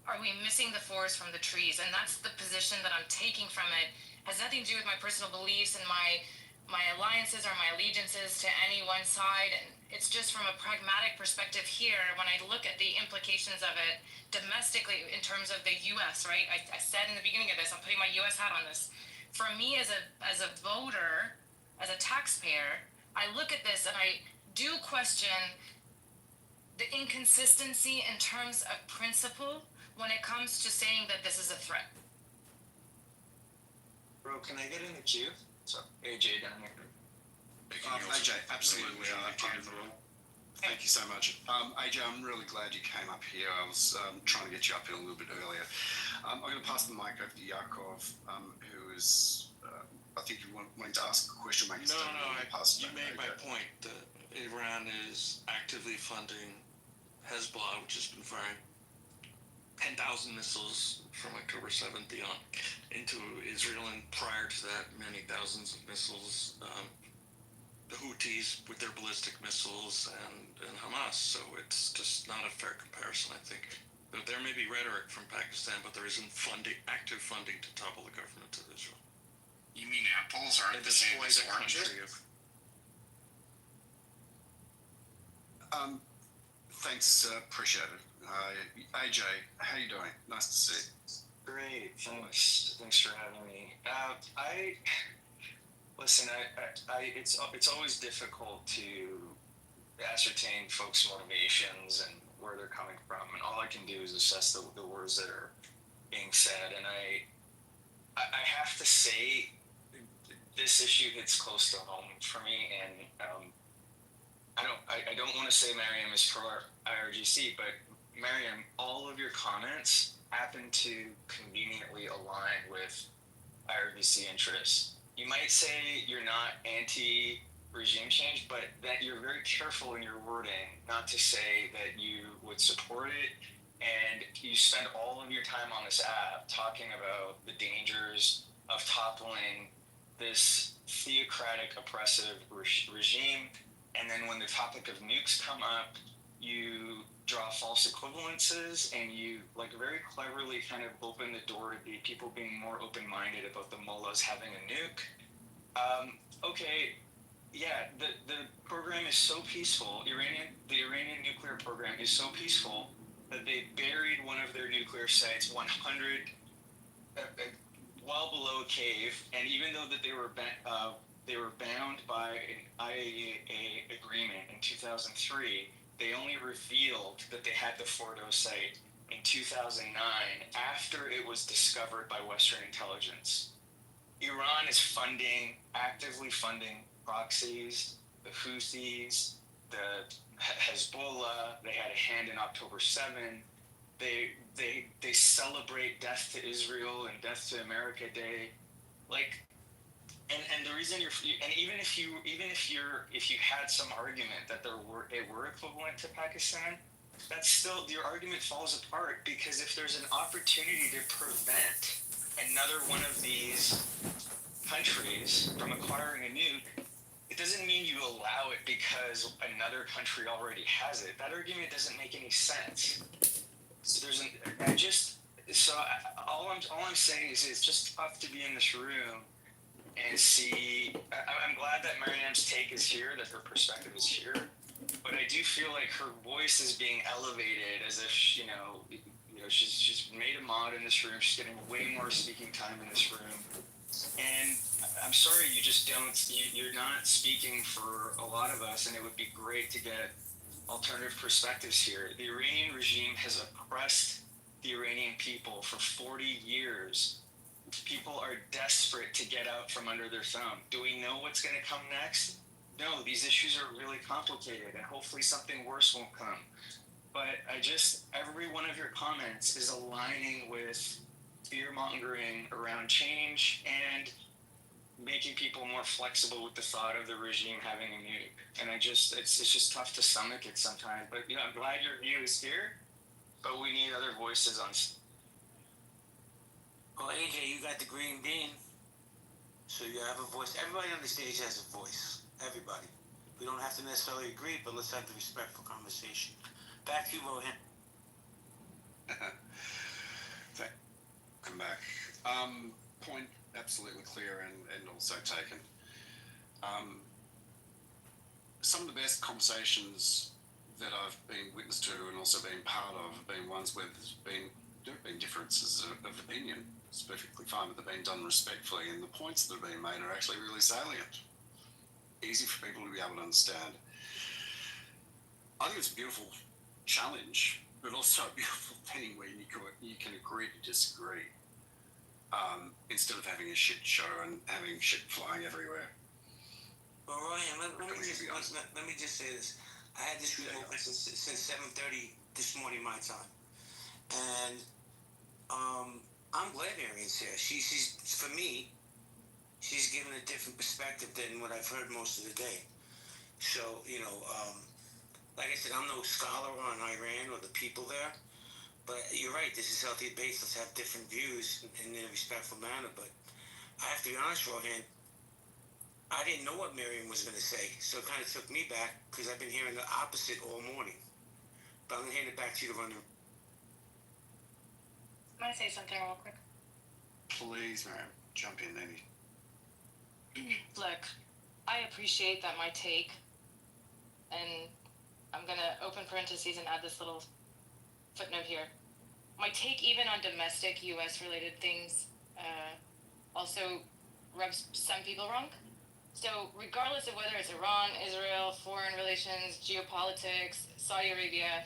are we missing the forest from the trees? And that's the position that I'm taking from it. It has nothing to do with my personal beliefs and my alliances or my allegiances to any one side. And it's just from a pragmatic perspective here, when I look at the implications of it domestically in terms of the U.S., right? I said in the beginning of this, I'm putting my U.S. hat on this. For me as a voter, as a taxpayer, I look at this and I do question the inconsistency in terms of principle when it comes to saying that this is a threat. Bro, can I get in the queue? So, AJ down here. AJ, absolutely. Thank you so much. AJ, I'm really glad you came up here. I was trying to get you up here a little bit earlier. I'm going to pass the mic over to Yakov, who is, I think you wanted to ask a question. No, you made my point that Iran is actively funding Hezbollah, which has been firing 10,000 missiles from October 7th on into Israel, and prior to that, many thousands of missiles. The Houthis with their ballistic missiles and Hamas. So it's just not a fair comparison, I think. There may be rhetoric from Pakistan, but there isn't active funding to topple the government of Israel. You mean apples aren't the same as oranges? Thanks, appreciate it. AJ, how you doing? Nice to see you. Great, thanks for having me. Listen, it's always difficult to ascertain folks' motivations and where they're coming from, and all I can do is assess the words that are being said. And I have to say, this issue hits close to home for me, and I don't want to say Mariam is pro IRGC, but Mariam, all of your comments happen to conveniently align with IRGC interests. You might say you're not anti-regime change, but that you're very careful in your wording not to say that you would support it, and you spend all of your time on this app talking about the dangers of toppling this theocratic, oppressive regime, and then when the topic of nukes come up, you draw false equivalences, and you very cleverly kind of open the door to people being more open-minded about the mullahs having a nuke. Okay, yeah, the program is so peaceful. The Iranian nuclear program is so peaceful that they buried one of their nuclear sites 100 well below a cave, and even though that they were bound by an IAEA agreement in 2003, they only revealed that they had the Fordo site in 2009 after it was discovered by Western intelligence. Iran is actively funding proxies, the Houthis, the Hezbollah. They had a hand in October 7. They celebrate Death to Israel and Death to America Day, like, and the reason even if you had some argument that they were equivalent to Pakistan, that's still, your argument falls apart, because if there's an opportunity to prevent another one of these countries from acquiring a nuke, it doesn't mean you allow it because another country already has it. That argument doesn't make any sense. So all I'm saying is it's just tough to be in this room and see. I'm glad that Marianne's take is here, that her perspective is here, but I do feel like her voice is being elevated as if she's made a mod in this room. She's getting way more speaking time in this room, and I'm sorry you're not speaking for a lot of us, and it would be great to get alternative perspectives here. The Iranian regime has oppressed the Iranian people for 40 years. People are desperate to get out from under their thumb. Do we know what's going to come next? No, these issues are really complicated, and hopefully something worse won't come. But every one of your comments is aligning with fear-mongering around change and making people more flexible with the thought of the regime having a nuke. And it's just tough to stomach it sometimes. But I'm glad your view is here, but we need other voices on. Well, AJ, you got the green bean, so you have a voice. Everybody on the stage has a voice. Everybody. We don't have to necessarily agree, but let's have the respectful conversation. Back to you, Rohan. Come back. Point absolutely clear and also taken. Some of the best conversations that I've been witness to and also been part of have been ones where there have been differences of opinion. It's perfectly fine, but they've been done respectfully, and the points that have been made are actually really salient. Easy for people to be able to understand. I think it's a beautiful challenge, but also a beautiful thing where you can agree to disagree, instead of having a shit show and having shit flying everywhere. Well, Ryan, let me just say this. I had this room open since 7:30 this morning my time, and I'm glad Arian's here. She's for me, she's given a different perspective than what I've heard most of the day. So like I said, I'm no scholar on Iran or the people there, but you're right. This is healthy debate. Let's have different views in a respectful manner. But I have to be honest, Rohan, I didn't know what Miriam was going to say, so it kind of took me back because I've been hearing the opposite all morning. But I'm going to hand it back to you to run the. Can I say something real quick? Please, Miriam, jump in, maybe. Look, I appreciate that my take, and I'm going to open parentheses and add this little footnote here. My take, even on domestic U.S.-related things, also rubs some people wrong. So regardless of whether it's Iran, Israel, foreign relations, geopolitics, Saudi Arabia,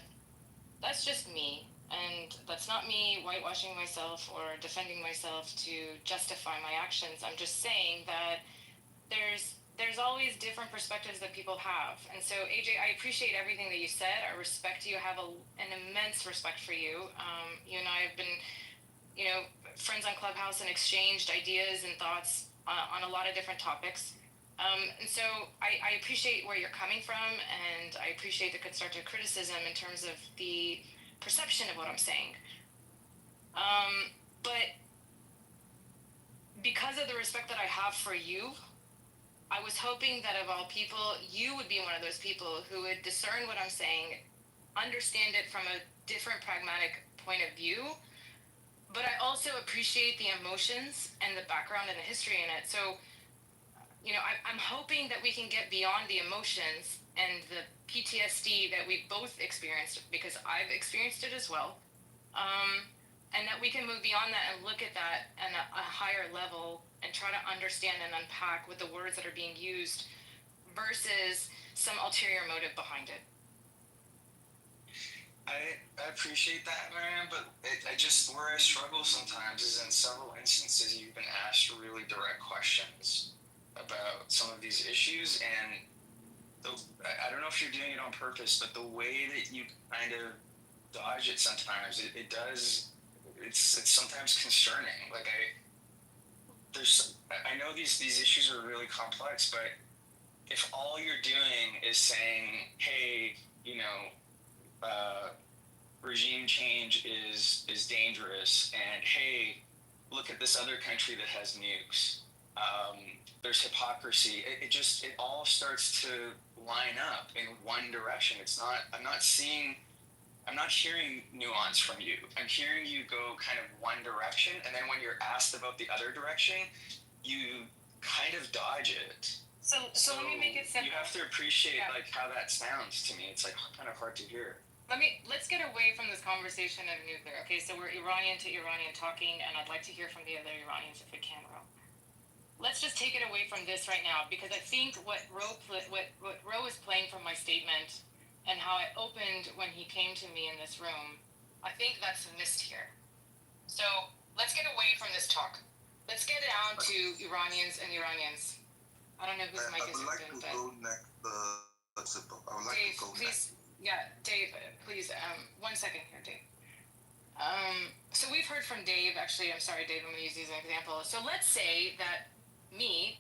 that's just me. And that's not me whitewashing myself or defending myself to justify my actions. I'm just saying that there's always different perspectives that people have. And so, AJ, I appreciate everything that you said. I respect you. I have an immense respect for you. You and I have been, friends on Clubhouse and exchanged ideas and thoughts on a lot of different topics. And so I appreciate where you're coming from, and I appreciate the constructive criticism in terms of the perception of what I'm saying. But because of the respect that I have for you, I was hoping that of all people, you would be one of those people who would discern what I'm saying, understand it from a different pragmatic point of view, but I also appreciate the emotions and the background and the history in it. So, I'm hoping that we can get beyond the emotions and the PTSD that we both experienced, because I've experienced it as well, and that we can move beyond that and look at that at a higher level and try to understand and unpack with the words that are being used versus some ulterior motive behind it. I appreciate that, Marianne, but I just, where I struggle sometimes is in several instances you've been asked really direct questions about some of these issues, and I don't know if you're doing it on purpose, but the way that you kind of dodge it sometimes, it does, it's sometimes concerning. Like I know these issues are really complex, but if all you're doing is saying, hey, regime change is dangerous, and hey, look at this other country that has nukes. There's hypocrisy. It all starts to line up in one direction. I'm not hearing nuance from you. I'm hearing you go kind of one direction, and then when you're asked about the other direction, you kind of dodge it. So let me make it simple. You have to appreciate like how that sounds to me. It's like kind of hard to hear. Let's get away from this conversation of nuclear. Okay, so we're Iranian to Iranian talking, and I'd like to hear from the other Iranians if we can, Ro. Let's just take it away from this right now, because I think what Ro is playing from my statement and how I opened when he came to me in this room, I think that's missed here. So let's get away from this talk. Let's get down to Iranians and Iranians. I don't know whose mic is open, but... I would like to go next. I would like Dave, to go please, next. Yeah, Dave, please, 1 second here, Dave. So we've heard from Dave, actually, I'm sorry, Dave, I'm going to use these as an example. So let's say that me,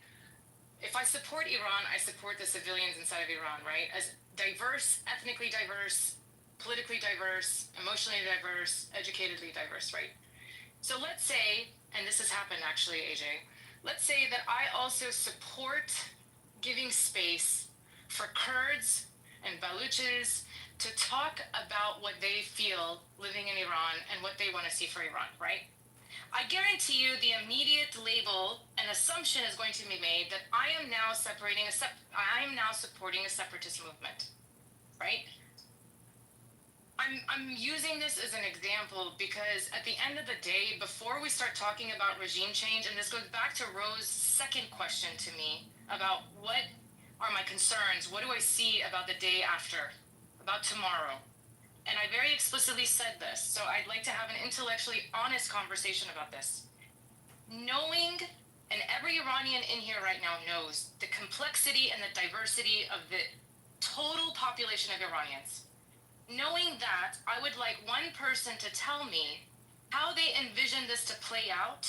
if I support Iran, I support the civilians inside of Iran, right? As diverse, ethnically diverse, politically diverse, emotionally diverse, educatedly diverse, right? So let's say, and this has happened actually, AJ, let's say that I also support giving space for Kurds and Baluchis to talk about what they feel living in Iran and what they want to see for Iran, right? I guarantee you the immediate label and assumption is going to be made that I am now supporting a separatist movement, right? I'm using this as an example because at the end of the day, before we start talking about regime change, and this goes back to Rose's second question to me about what are my concerns, what do I see about the day after, about tomorrow? And I very explicitly said this, so I'd like to have an intellectually honest conversation about this. Knowing, and every Iranian in here right now knows, the complexity and the diversity of the total population of Iranians. Knowing that, I would like one person to tell me how they envision this to play out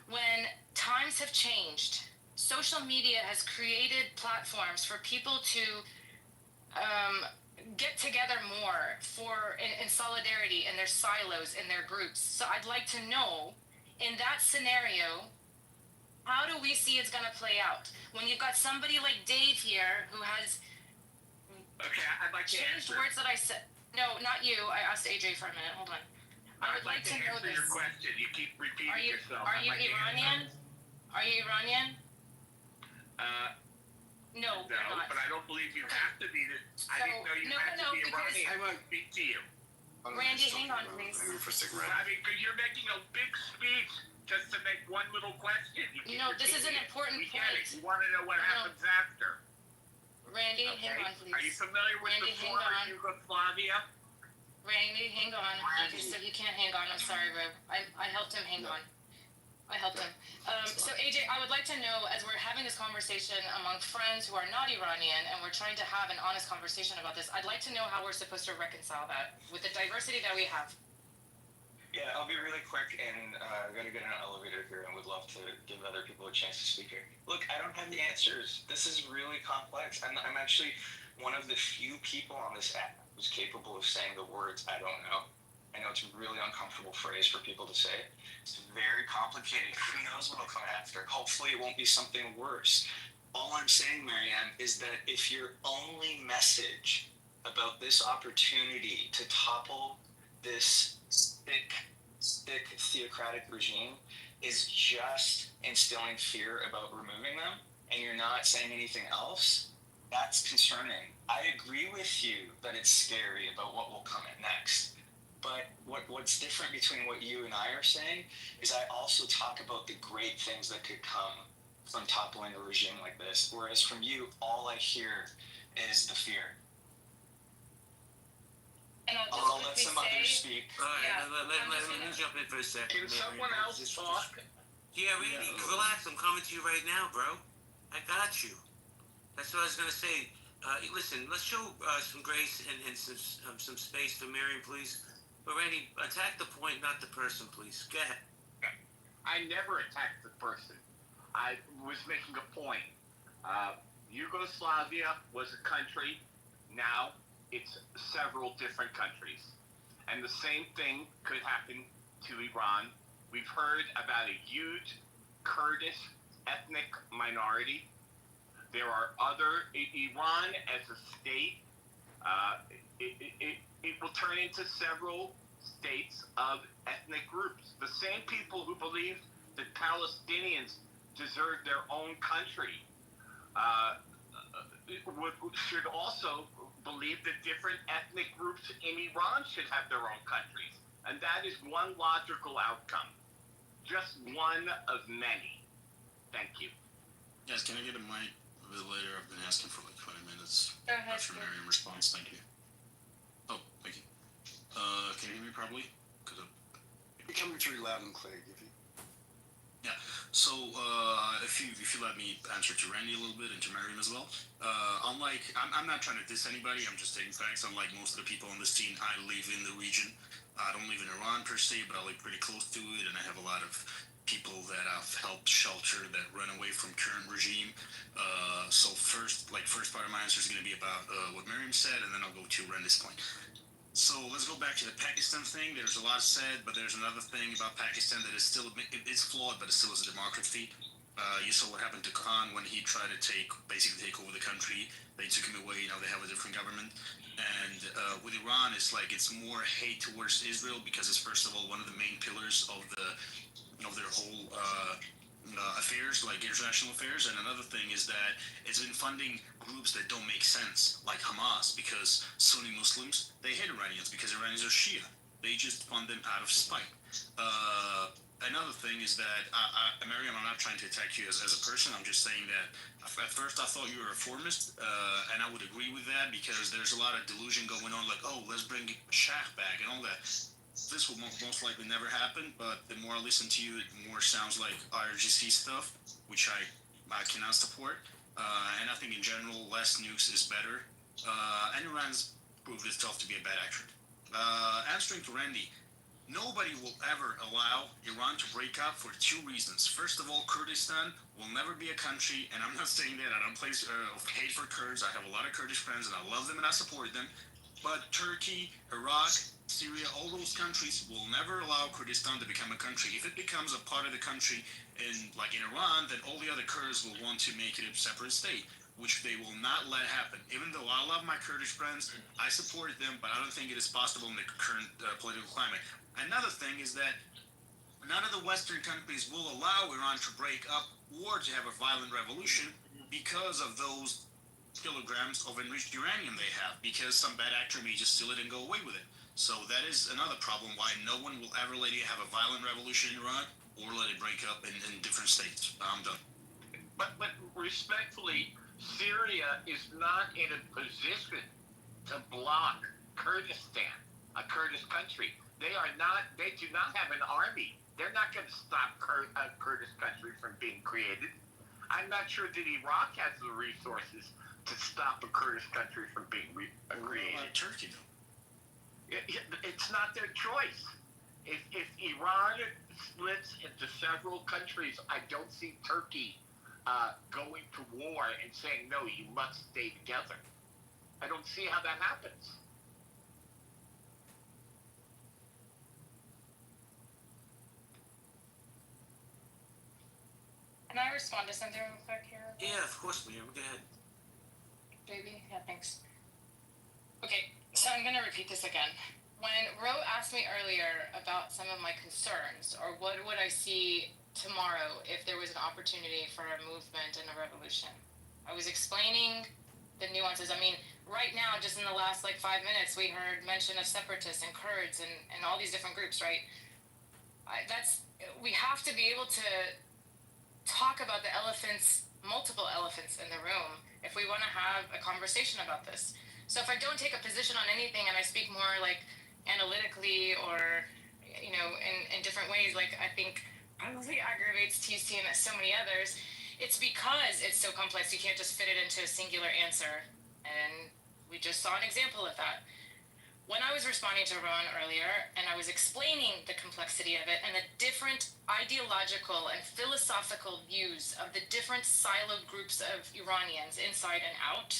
when times have changed. Social media has created platforms for people to get together more in solidarity in their silos, in their groups. So I'd like to know, in that scenario, how do we see it's going to play out? When you've got somebody like Dave here who has I'd like to changed answer. words that I said. No, not you. I asked AJ for a minute. Hold on. I would like to know answer this. your question. You keep repeating yourself. Are you Iranian? Are you Iranian? No, you're not. But I don't believe you have to be. I didn't know you had to be Iranian. I want to speak to you. Randy, hang on, please. I mean, because you're making a big speech just to make one little question. No, this is an important point. You want to know what happens after. Randy, hang on, please. Are you familiar with the former Yugoslavia? Randy, hang on. Okay, so you can't hang on. I'm sorry, Rev. I helped him hang on. I helped him. So AJ, I would like to know, as we're having this conversation among friends who are not Iranian, and we're trying to have an honest conversation about this, I'd like to know how we're supposed to reconcile that with the diversity that we have. Yeah, I'll be really quick, and I'm going to get on an elevator here and would love to give other people a chance to speak here. Look, I don't have the answers. This is really complex. I'm actually one of the few people on this app who's capable of saying the words, I don't know. I know it's a really uncomfortable phrase for people to say. It's very complicated. Who knows what will come after? Hopefully it won't be something worse. All I'm saying, Marianne, is that if your only message about this opportunity to topple this thick theocratic regime is just instilling fear about removing them, and you're not saying anything else, that's concerning. I agree with you that it's scary about what will come in next, But what's different between what you and I are saying is I also talk about the great things that could come from toppling a regime like this, whereas from you, all I hear is the fear. And I'll let some others speak. All right, Yeah, let me jump in for a second. Can someone else talk? Yeah, Randy, relax. I'm coming to you right now, bro. I got you. That's what I was gonna say. Listen, let's show some grace and some space for Marion, please. But Randy, attack the point, not the person, please. Go ahead. I never attacked the person. I was making a point. Yugoslavia was a country. Now it's several different countries. And the same thing could happen to Iran. We've heard about a huge Kurdish ethnic minority. There are other, Iran as a state, it will turn into several states of ethnic groups. The same people who believe that Palestinians deserve their own country should also believe that different ethnic groups in Iran should have their own countries. And that is one logical outcome. Just one of many. Thank you. Guys, can I get a mic a bit later? I've been asking for like 20 minutes. Go ahead. After Marion response, thank you. Oh, thank you. Can you hear me properly? You're coming through loud and clear, Giffy. Yeah. So if you let me answer to Randy a little bit and to Mariam as well. Unlike, I'm not trying to diss anybody. I'm just stating facts. Unlike most of the people on this scene, I live in the region. I don't live in Iran per se, but I live pretty close to it, and I have a lot of people that I've helped shelter that run away from current regime. So first part of my answer is going to be about what Mariam said, and then I'll go to Randy's point. So let's go back to the Pakistan thing. There's a lot said, but there's another thing about Pakistan that is still, it's flawed, but it still is a democracy. You saw what happened to Khan when he tried to basically take over the country. They took him away. Now they have a different government. And with Iran, it's more hate towards Israel because it's first of all one of the main pillars of their whole affairs, like international affairs. And another thing is that it's been funding groups that don't make sense, like Hamas, because Sunni Muslims, they hate Iranians because Iranians are Shia. They just fund them out of spite. Another thing is that, Mariam, I'm not trying to attack you as a person. I'm just saying that at first I thought you were a reformist, and I would agree with that because there's a lot of delusion going on, like, oh, let's bring Shah back and all that. This will most likely never happen, but the more I listen to you, it more sounds like IRGC stuff, which I cannot support. And I think in general, less nukes is better. And Iran's proved itself to be a bad actor. Answering to Randy, nobody will ever allow Iran to break up for two reasons. First of all, Kurdistan will never be a country, and I'm not saying that. I don't place hate for Kurds. I have a lot of Kurdish friends, and I love them and I support them. But Turkey, Iraq, Syria, all those countries will never allow Kurdistan to become a country. If it becomes a part of the country in Iran, then all the other Kurds will want to make it a separate state, which they will not let happen. Even though I love my Kurdish friends, I support them, but I don't think it is possible in the current political climate. Another thing is that none of the Western countries will allow Iran to break up or to have a violent revolution because of those kilograms of enriched uranium they have, because some bad actor may just steal it and go away with it. So that is another problem why no one will ever let you have a violent revolution in Iran or let it break up in different states. I'm done. But respectfully, Syria is not in a position to block Kurdistan, a Kurdish country. They do not have an army. They're not going to stop a Kurdish country from being created. I'm not sure that Iraq has the resources to stop a Kurdish country from being created. Turkey, though. It's not their choice. If Iran splits into several countries, I don't see Turkey going to war and saying, no, you must stay together. I don't see how that happens. Can I respond to something real quick here? Yeah, of course, Miriam. Go ahead. Baby? Yeah, thanks. Okay, so I'm going to repeat this again. When Ro asked me earlier about some of my concerns, or what would I see tomorrow if there was an opportunity for a movement and a revolution, I was explaining the nuances. I mean, right now, just in the last like 5 minutes, we heard mention of separatists and Kurds and all these different groups, right? We have to be able to talk about the multiple elephants in the room, if we want to have a conversation about this. So if I don't take a position on anything and I speak more like analytically or, in different ways, like I think probably aggravates TC and so many others, it's because it's so complex. You can't just fit it into a singular answer. And we just saw an example of that. When I was responding to Ron earlier and I was explaining the complexity of it and the different ideological and philosophical views of the different siloed groups of Iranians inside and out,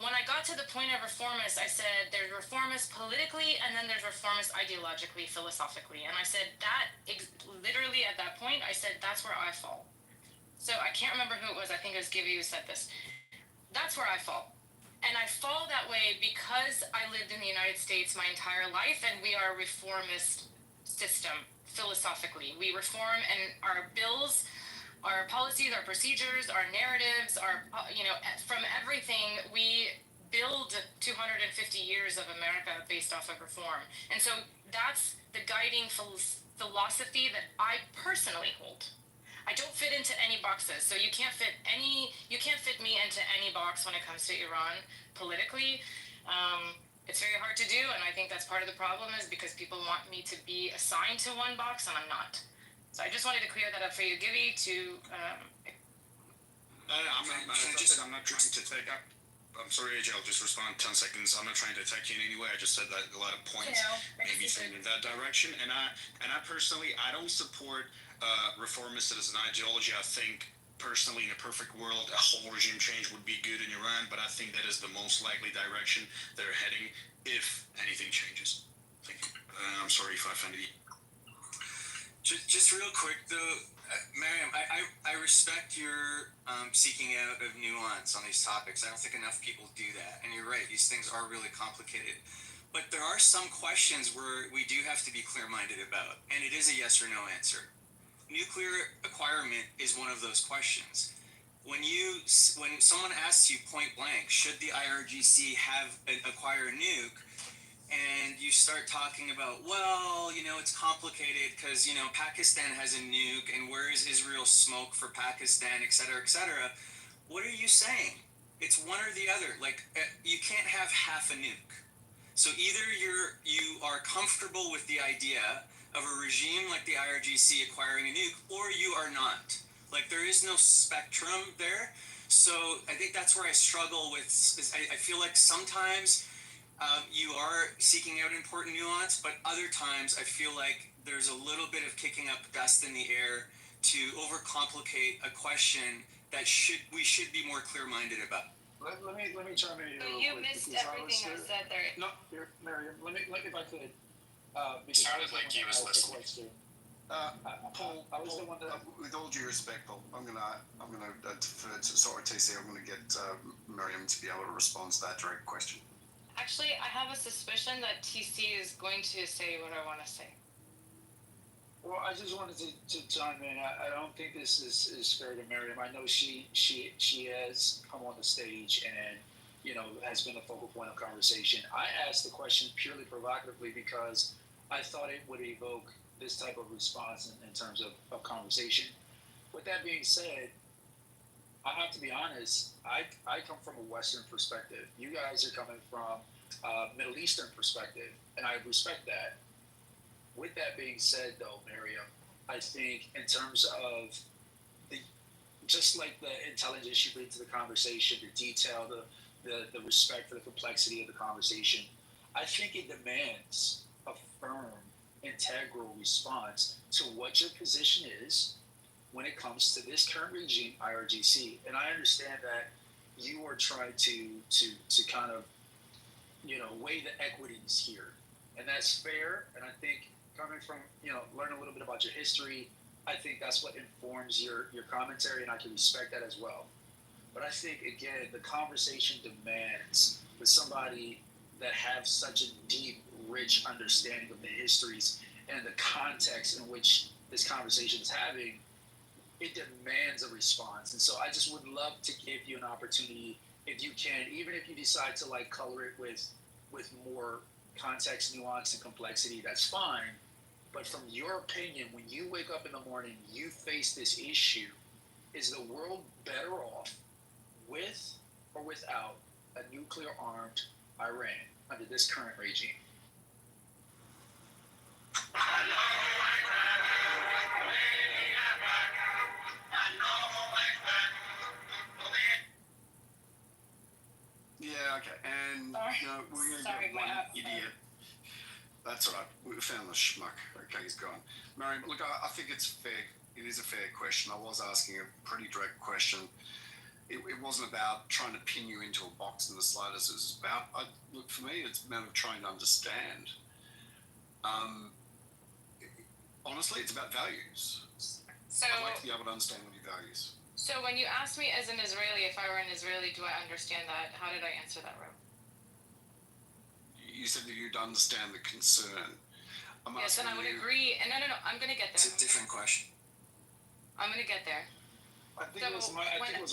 when I got to the point of reformists, I said there's reformists politically and then there's reformists ideologically, philosophically. And I said that literally at that point, I said that's where I fall. So I can't remember who it was. I think it was Givy who said this. That's where I fall. And I fall that way because I lived in the United States my entire life, and we are a reformist system philosophically. We reform, and our bills, our policies, our procedures, our narratives, from everything, we build 250 years of America based off of reform. And so that's the guiding philosophy that I personally hold. I don't fit into any boxes, so you can't fit me into any box when it comes to Iran politically. It's very hard to do, and I think that's part of the problem is because people want me to be assigned to one box, and I'm not. So I just wanted to clear that up for you, Gibby, to... I'm not trying to take up... I'm sorry, AJ, I'll just respond 10 seconds. I'm not trying to attack you in any way. I just said that a lot of points maybe from in that direction. And I personally, I don't support reformist as an ideology. I think personally, in a perfect world, a whole regime change would be good in Iran, but I think that is the most likely direction they're heading if anything changes. Thank you. I'm sorry if I offended you. Just real quick, though, Miriam, I respect your seeking out of nuance on these topics. I don't think enough people do that. And you're right, these things are really complicated. But there are some questions where we do have to be clear-minded about, and it is a yes or no answer. Nuclear acquirement is one of those questions. When someone asks you point blank, should the IRGC acquire a nuke, and you start talking about, well, it's complicated because, Pakistan has a nuke, and where is Israel's smoke for Pakistan, et cetera, what are you saying? It's one or the other. Like, you can't have half a nuke. So either you are comfortable with the idea of a regime like the IRGC acquiring a nuke, or you are not. Like, there is no spectrum there. So I think that's where I struggle with. I feel like sometimes you are seeking out important nuance, but other times I feel like there's a little bit of kicking up dust in the air to overcomplicate a question that we should be more clear-minded about. Let me chime in here. So you missed everything I said there. No, here, Miriam. Let me if I could. Sounded like he was listening. Paul, with all due respect, Paul, I'm gonna defer to sort of TC. I'm gonna get Miriam to be able to respond to that direct question. Actually, I have a suspicion that TC is going to say what I want to say. Well, I just wanted to chime in. I don't think this is fair to Miriam. I know she has come on the stage and has been a focal point of conversation. I asked the question purely provocatively because I thought it would evoke this type of response in terms of conversation. With that being said, I have to be honest, I come from a Western perspective. You guys are coming from a Middle Eastern perspective, and I respect that. With that being said, though, Miriam, I think in terms of just like the intelligence you bring to the conversation, the detail, the respect for the complexity of the conversation, I think it demands a firm, integral response to what your position is when it comes to this current regime, IRGC. And I understand that you are trying to kind of, weigh the equities here. And that's fair. And I think coming from, learn a little bit about your history, I think that's what informs your commentary, and I can respect that as well. But I think, again, the conversation demands with somebody that have such a deep, rich understanding of the histories and the context in which this conversation is having, it demands a response. And so I just would love to give you an opportunity if you can, even if you decide to like color it with more context, nuance, and complexity, that's fine. But from your opinion, when you wake up in the morning, you face this issue, is the world better off with or without a nuclear-armed Iran under this current regime? Yeah, okay. And we're going to get one idiot. That's all right. We found the schmuck. Okay, he's gone. Mariam, look, I think it's fair. It is a fair question. I was asking a pretty direct question. It wasn't about trying to pin you into a box in the slightest. It was about, look, for me, it's a matter of trying to understand. Honestly, it's about values. So I'd like to be able to understand what your values. So when you asked me as an Israeli, if I were an Israeli, do I understand that? How did I answer that, Rob? You said that you'd understand the concern. Yes, and I would agree. And no, I'm going to get there. It's a different question. I'm going to get there. I think it was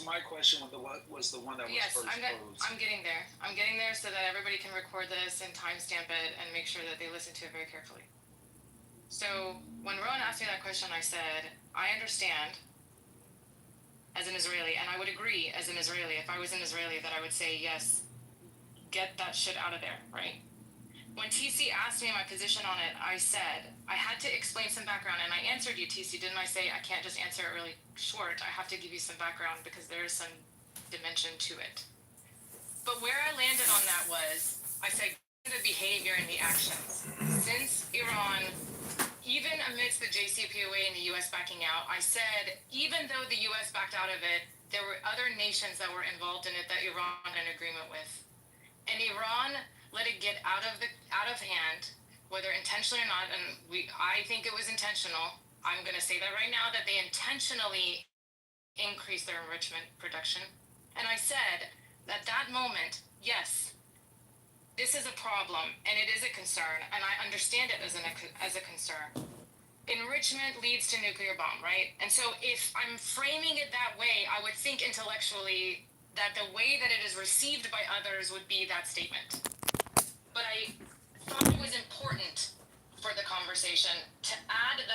my question was the one that was first posed. I'm getting there. I'm getting there so that everybody can record this and timestamp it and make sure that they listen to it very carefully. So when Rowan asked me that question, I said, I understand as an Israeli, and I would agree as an Israeli, if I was an Israeli, that I would say, yes, get that shit out of there, right? When TC asked me my position on it, I said, I had to explain some background, and I answered you, TC, didn't I say I can't just answer it really short, I have to give you some background because there is some dimension to it. But where I landed on that was, I said, the behavior and the actions. Since Iran, even amidst the JCPOA and the US backing out, I said, even though the US backed out of it, there were other nations that were involved in it that Iran had an agreement with. And Iran let it get out of hand, whether intentionally or not, and I think it was intentional. I'm going to say that right now, that they intentionally increased their enrichment production. And I said that moment, yes, this is a problem, and it is a concern, and I understand it as a concern. Enrichment leads to nuclear bomb, right? And so if I'm framing it that way, I would think intellectually that the way that it is received by others would be that statement. But I thought it was important for the conversation to add that